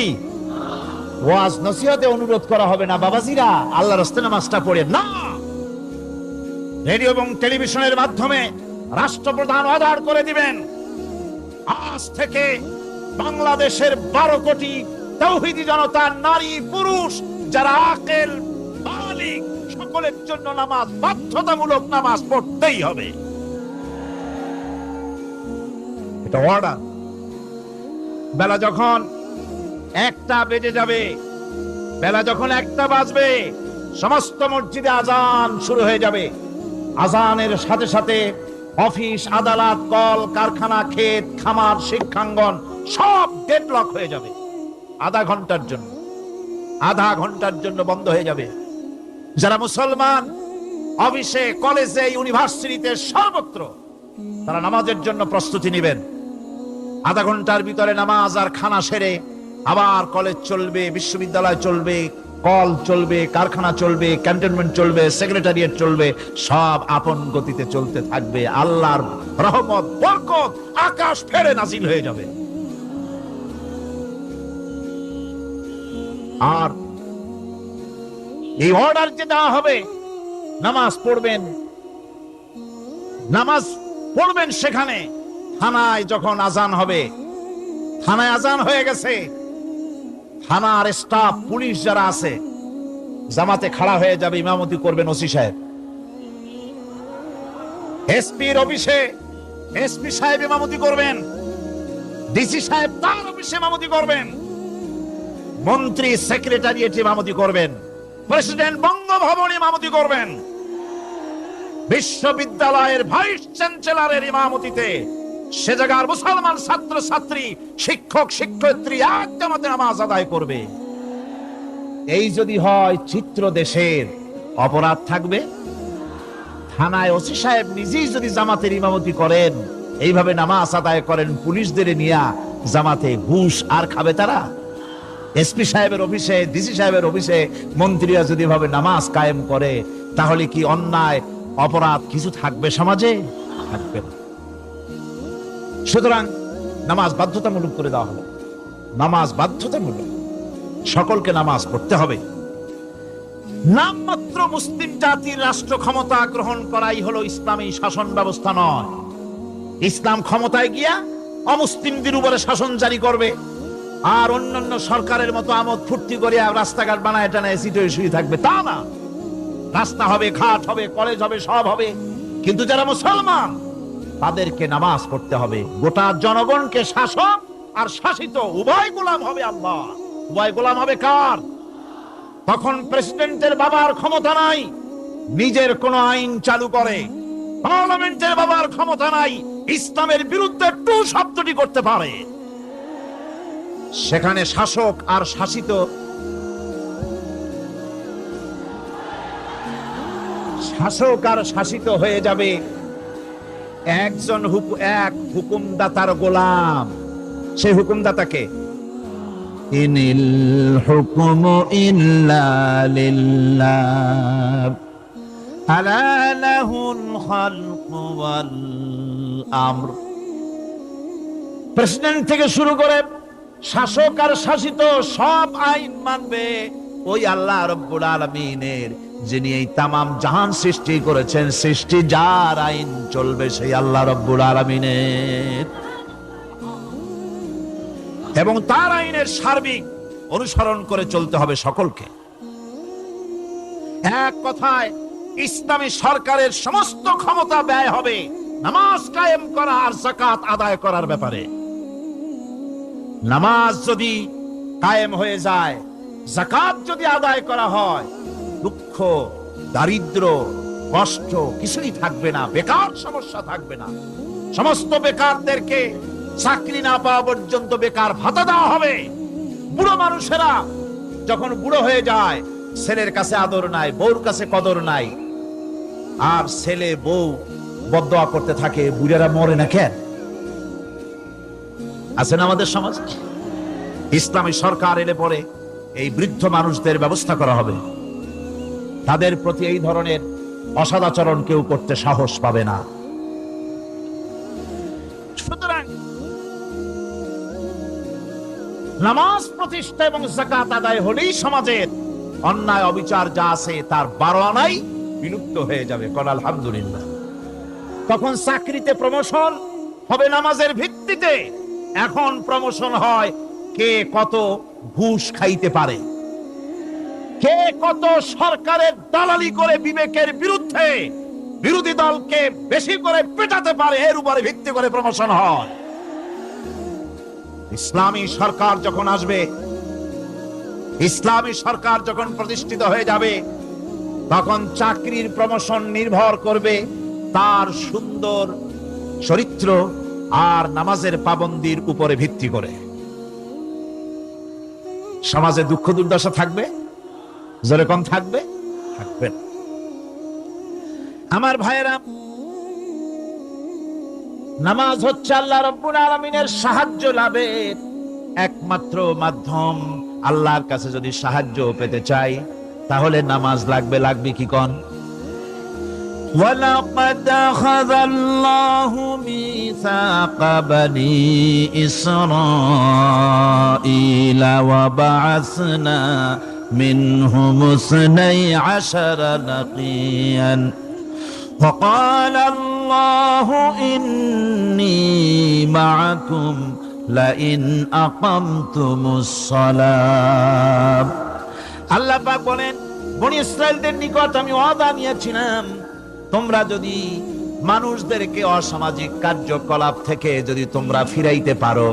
ওয়াজ নসিহতে অনুরোধ করা হবে না, বাবাজিরা আল্লাহর রাস্তায় নামাজটা পড়েন না। রেডিও এবং টেলিভিশনের মাধ্যমে রাষ্ট্রপ্রধান অর্ডার করে দিবেন, আজ থেকে বাংলাদেশের 12 কোটি তাওহীদি জনতা, নারী পুরুষ যারা আকেল বালিগ, সকলের জন্য নামাজ বাধ্যতামূলক, নামাজ পড়তেই হবে। এটা অর্ডার। বেলা যখন 1টা বেজে যাবে, বেলা যখন 1টা বাজবে, সমস্ত মসজিদে আজান শুরু হয়ে যাবে। আজানের সাথে সাথে অফিস, আদালত, কল কারখানা, ক্ষেত খামার, শিক্ষাঙ্গন সব ডেডলক হয়ে যাবে। আধা ঘন্টার জন্য বন্ধ হয়ে যাবে। যারা মুসলমান অফিসে, কলেজে, ইউনিভার্সিটিতে, সর্বত্র তারা নামাজের জন্য প্রস্তুতি নেবেন। আধা ঘন্টার ভিতরে নামাজ আর খানা সেরে আবার কলেজ চলবে, বিশ্ববিদ্যালয় চলবে, কল চলবে, কারখানা চলবে, ক্যান্টনমেন্ট চলবে, সেক্রেটারিয়েট চলবে, সব আপন গতিতে চলতে থাকবে। আল্লাহর রহমত, বরকত আকাশ ফেরে নাজিল হয়ে যাবে। আর এই অর্ডার যে দেওয়া হবে, নামাজ পড়বেন, নামাজ পড়বেন সেখানে। থানায় যখন আজান হবে, থানায় আজান হয়ে গেছে, থানার স্টাফ, পুলিশ যারা আছে, জামাতে খাড়া হয়ে যাবে, ইমামতি করবেন ওসি সাহেব। এসপির অফিসে এসপি সাহেব ইমামতি করবেন, ডিসি সাহেব তার অফিসে ইমামতি করবেন, মন্ত্রী সেক্রেটারিয়েট ইমামতি করবেন, প্রেসিডেন্ট বঙ্গভবন ইমামতি করবেন, বিশ্ববিদ্যালয়ের ভাইস চ্যান্সেলরের ইমামতিতে সে জায়গার মুসলমান ছাত্র ছাত্রী, শিক্ষক শিক্ষয়িত্রী এক জামাতে নামাজ আদায় করবে। এই যদি হয় চিত্র দেশের, অপরাধ থাকবে? থানায় ওসি সাহেব নিজেই যদি জামাতের ইমামতি করেন, এইভাবে নামাজ আদায় করেন পুলিশদের নিয়ে জামাতে, ঘুষ আর খাবে তারা? এসপি সাহেবের অফিসে, ডিসি সাহেবের অফিসে মন্ত্রীরা যদি ভাবে নামাজ কায়েম করে, তাহলে কি অন্যায় অপরাধ কিছু থাকবে সমাজে? থাকবে না। সুতরাং নামাজ বাধ্যতামূলক করে দেওয়া হলো। নামাজ বাধ্যতামূলক, সকলকে নামাজ পড়তে হবে। নামমাত্র মুসলিম জাতির রাষ্ট্র ক্ষমতা গ্রহণ করাই হলো ইসলামী শাসন ব্যবস্থা নয়। ইসলাম ক্ষমতায় গিয়া অমুসলিমদের উপরে শাসন জারি করবে, আর অন্যান্য সরকারের মতো আমোদ ফুর্তি করে রাস্তাঘাট বানায় টানায় সিটে শুয়ে থাকবে, তা না। রাস্তা হবে, ঘাট হবে, কলেজ হবে, সব হবে, কিন্তু যারা মুসলমান তাদেরকে নামাজ পড়তে হবে। গোটা জনগণকে শাসক আর শাসিত উভয় গোলাম হবে আল্লাহ। উভয় গোলাম হবে কার? তখন প্রেসিডেন্টের বাবার ক্ষমতা নাই নিজের কোন আইন চালু করে, পার্লামেন্টের বাবার ক্ষমতা নাই ইসলামের বিরুদ্ধে টু শব্দটি করতে পারে। সেখানে শাসক আর শাসিত, শাসক আর শাসিত হয়ে যাবে একজন এক হুকুমদাতার গোলাম। সেই হুকুমদাতাকে ইনিল হুকুমু ইল্লা লিল্লাহ আলা লাহুল খালকু ওয়াল আমর। প্রেসিডেন্ট থেকে শুরু করে শাসক আর শাসিত সব আইন মানবে ওই আল্লাহ রাব্বুল আলামিনের, যিনি এই তামাম জাহান সৃষ্টি করেছেন। সৃষ্টি যার আইন চলবে সেই আল্লাহ রাব্বুল আলামিনের, এবং তার আইনের সার্বিক অনুসরণ করে চলতে হবে সকলকে। এক কথায় ইসলামী সরকারের সমস্ত ক্ষমতা ব্যয় হবে নামাজ কায়েম করা আর যাকাত আদায় করার ব্যাপারে। নামাজ যদি কায়েম হয়ে যায়, যাকাত যদি আদায় করা হয়, দুঃখ, দারিদ্র, কষ্ট কিছুই থাকবে না, বেকার সমস্যা থাকবে না। সমস্ত বেকারদেরকে চাকরি না পাওয়া পর্যন্ত বেকার ভাতা দেওয়া হবে। বুড়ো মানুষেরা যখন বুড়ো হয়ে যায়, ছেলের কাছে আদর নাই, বউর কাছে কদর নাই, আর ছেলে বউ বদদোয়া করতে থাকে, বুড়েরা মরে না কেন? আছে না আমাদের সমাজ? ইসলামী সরকার এলে পরে এই বৃদ্ধ মানুষদের ব্যবস্থা করা হবে। তাদের প্রতি এই ধরনের অসদাচরণ কেউ করতে সাহস পাবে না। সুতরাং নামাজ প্রতিষ্ঠা এবং যাকাত আদায় হলেই সমাজের অন্যায় অবিচার যা আছে তার 12 আনাই বিলুপ্ত হয়ে যাবে। কোন আলহামদুলিল্লাহ। তখন চাকরিতে প্রমোশন হবে নামাজের ভিত্তিতে। এখন প্রমোশন হয় কে কত ঘুষ খাইতে পারে, কে কত সরকারের দালালি করে বিবেকের বিরুদ্ধে বিরোধী দলকে বেশি করে পেটাতে পারে, এর উপরে ভিত্তি করে প্রমোশন হয়। ইসলামী সরকার যখন আসবে, ইসলামী সরকার যখন প্রতিষ্ঠিত হয়ে যাবে, তখন চাকরির প্রমোশন নির্ভর করবে তার সুন্দর চরিত্র আর নামাজের পাবন্দির উপরে ভিত্তি করে। সমাজে দুঃখ দুর্দশা থাকবে, যেরকম থাকবে থাকবে। আমার ভাইয়েরা, নামাজ হচ্ছে আল্লাহ রাব্বুল আলামিনের সাহায্য লাভের একমাত্র মাধ্যম। আল্লাহর কাছে যদি সাহায্য পেতে চাই তাহলে নামাজ লাগবে। লাগবে কি কোন? وَلَقَدْ أَخَذَ اللَّهُ مِيثَاقَ بَنِي إِسْرَائِيلَ وَبَعَثْنَا مِنْهُمُ 12 نَقِيًّا وَقَالَ اللَّهُ إِنِّي مَعَكُمْ لَئِنْ أَقَمْتُمُ الصَّلَاةَ। আল্লাহ পাক বলেন, বনি ইসরাইলদের নিকট আমি ওয়াদা নিয়েছিলাম, তোমরা যদি মানুষদেরকে অসামাজিক কার্যকলাপ থেকে যদি তোমরা ফিরাইতে পারো,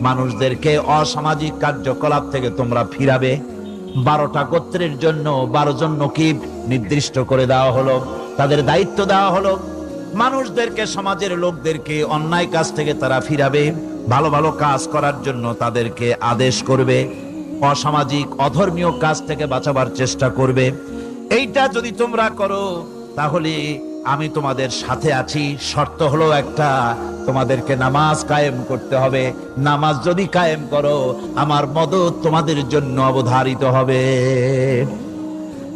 মানুষদেরকে অসামাজিক কার্যকলাপ থেকে তোমরা ফিরাবে। 12টা গোত্রের জন্য 12 জন নকিব নির্দিষ্ট করে দেওয়া হলো, তাদের দায়িত্ব দেওয়া হলো। মানুষদেরকে, সমাজের লোকদেরকে অন্যায় কাজ থেকে তারা ফিরাবে, ভালো ভালো কাজ করার জন্য তাদেরকে আদেশ করবে, অসামাজিক অধর্মীয় কাজ থেকে বাঁচাবার চেষ্টা করবে। এইটা যদি তোমরা করো তাহলে আমি তোমাদের সাথে আছি। শর্ত হলো একটা, তোমাদেরকে নামাজ কায়েম করতে হবে। নামাজ যদি কায়েম করো, আমার মদদ তোমাদের জন্য অবধারিত হবে।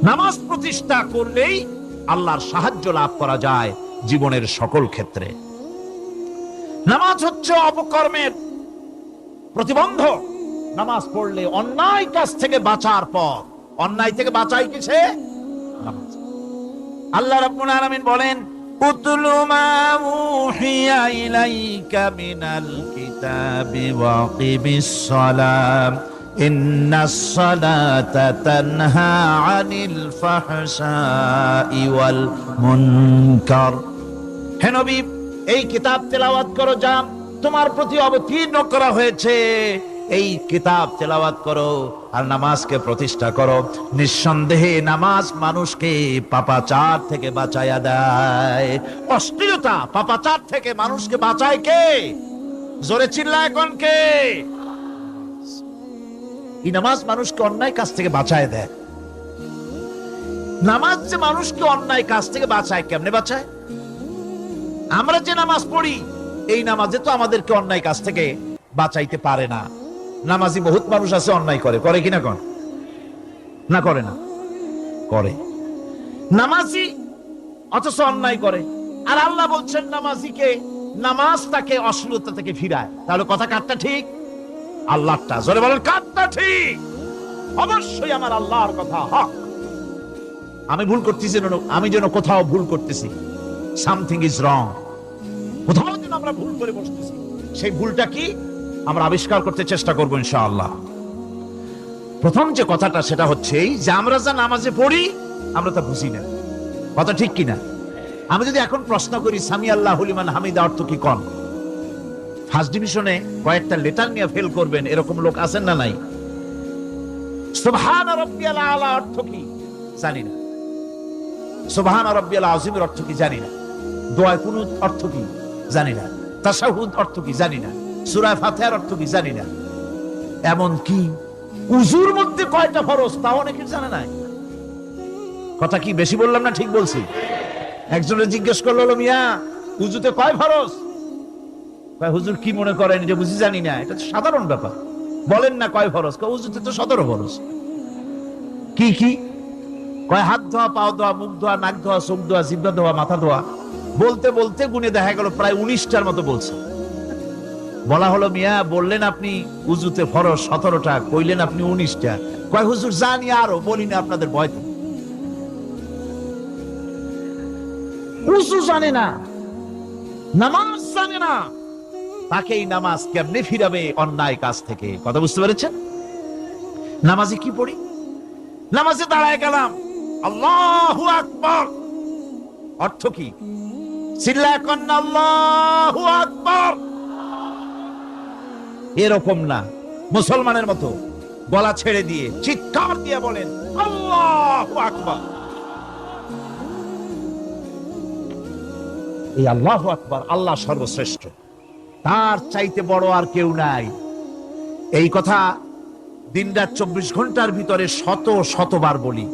নামাজ প্রতিষ্ঠা করলেই আল্লাহর সাহায্য লাভ করা যায় জীবনের সকল ক্ষেত্রে। নামাজ হচ্ছে অপকর্মের প্রতিবন্ধক। নামাজ পড়লে অন্যায় কাজ থেকে বাঁচার পথ। অন্যায় থেকে বাঁচাই কিসে? নামাজ। আল্লাহ রাব্বুল আলামিন বলেন, উতলু মা উহিয়া ইলাইকা মিনাল কিতাবি ওয়াকিমিস সালাম ইন্নাস সালাতা তানহা আনিল ফাহশাই ওয়াল মুনকার। হে নবী, এই কিতাব তেলাওয়াত করো যা তোমার প্রতি অবতীর্ণ করা হয়েছে। এই কিতাব তেলাওয়াত করো আর নামাজকে প্রতিষ্ঠা করো। নিঃসন্দেহে নামাজ মানুষকে পাপাচার থেকে বাঁচায়া দেয়। অশ্লীলতা, পাপাচার থেকে মানুষকে বাঁচায় কে? জোরে চিল্লায় এখন কে? এই নামাজ মানুষকে অন্যায় কাজ থেকে বাঁচায় দেয়। নামাজ যে মানুষকে অন্যায় কাজ থেকে বাঁচায়, কেমনে বাঁচায়? আমরা যে নামাজ পড়ি, এই নামাজে তো আমাদেরকে অন্যায় কাজ থেকে বাঁচাইতে পারে না। নামাজি বহুত মানুষ আছে অন্যায় করে, করে কিনা? কোন না করে না? করে। নামাজি অথচ অন্যায় করে। আর আল্লাহ বলছেন নামাজিকে, নামাজ তাকে অশ্লীলতা থেকে ফিরায়। তাহলে কথা কারটা ঠিক? আল্লাহরটা। জোরে বলেন, কারটা ঠিক? অবশ্যই আমার আল্লাহর কথা হক। আমি ভুল করতেছি, আমি যেন কোথাও ভুল করতেছি, সামথিং ইজ রং, কোথাও যেন আমরা ভুল করে বসতেছি, সেই ভুলটা কি আমরা আবিষ্কার করতে চেষ্টা করবো ইনশাআল্লাহ। প্রথম যে কথাটা সেটা হচ্ছে যে আমরা যা নামাজে পড়ি আমরা তা বুঝি না। কথা ঠিক কিনা? আমি যদি এখন প্রশ্ন করি সামি আল্লাহু লিমান হামিদা অর্থ কি কোন, ফার্স্ট ডিভিশনে কয়েকটা লেটার নিয়ে ফেল করবেন এরকম লোক আছেন না নাই? সুবহান রাব্বিয়াল আলা অর্থ কি জানি না। সুবহান রাব্বিয়াল আযীমের অর্থ কি জানি না। দোয়া কুনুত অর্থ কি জানি না। তাশাহুদ অর্থ কি জানি না। সূরা ফাতিহার অর্থ কি জানি না। এমন কি উযুর মধ্যে কয়টা ফরজ তাও অনেকে জানে না। কথা কি বেশি বললাম না ঠিক বলছি? একজনে জিজ্ঞেস করলো, মিয়া উযুতে কয় ফরজ? কয় হুজুর কি মনে করেন যে বুঝি জানি না? এটা তো সাধারণ ব্যাপার, বলেন না কয় ফরজ? কয় উযুতে তো 17 ফরজ। কি কি? কয় হাত ধোয়া, পাও ধোয়া, মুখ ধোয়া, নাক ধোয়া, চোখ ধোয়া, জিহ্বা ধোয়া, মাথা ধোয়া। বলতে বলতে গুনে দেখা গেল প্রায় 19টার মতো বলছে। বলা হলো, মিয়া বললেন আপনি উযুতে ফরজ 17টা, কইলেন আপনি 19টা। কয় হুজুর জানি আরো, বলি না আপনাদের ভয়। উযু জানে না, নামাজ জানে না, তাকে এই নামাজ কেমনে ফিরাবে অন্যায় কাজ থেকে? কথা বুঝতে পেরেছেন? নামাজে কি পড়ি? নামাজে দাঁড়ায় গেলাম, আল্লাহু আকবার অর্থ কি? চিল্লায় কন্না আল্লাহু আকবার। এরকম না, মুসলমানের মতো গলা ছেড়ে দিয়ে চিৎকার দিয়ে বলেন আল্লাহু আকবার। এই আল্লাহু আকবার, আল্লাহ সর্বশ্রেষ্ঠ, তার চাইতে বড় আর কেউ নাই। এই কথা দিনরাত 24 ঘন্টার ভিতরে শত শতবার বলি,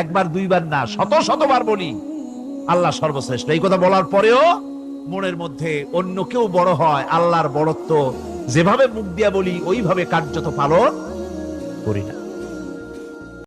একবার দুইবার না, শত শতবার বলি আল্লাহ সর্বশ্রেষ্ঠ। এই কথা বলার পরেও মনের মধ্যে অন্য কেউ বড় হয়, আল্লাহর বড়ত্ব যেভাবে মুখ দিয়া বলি ওইভাবে কার্যত পালন করি না।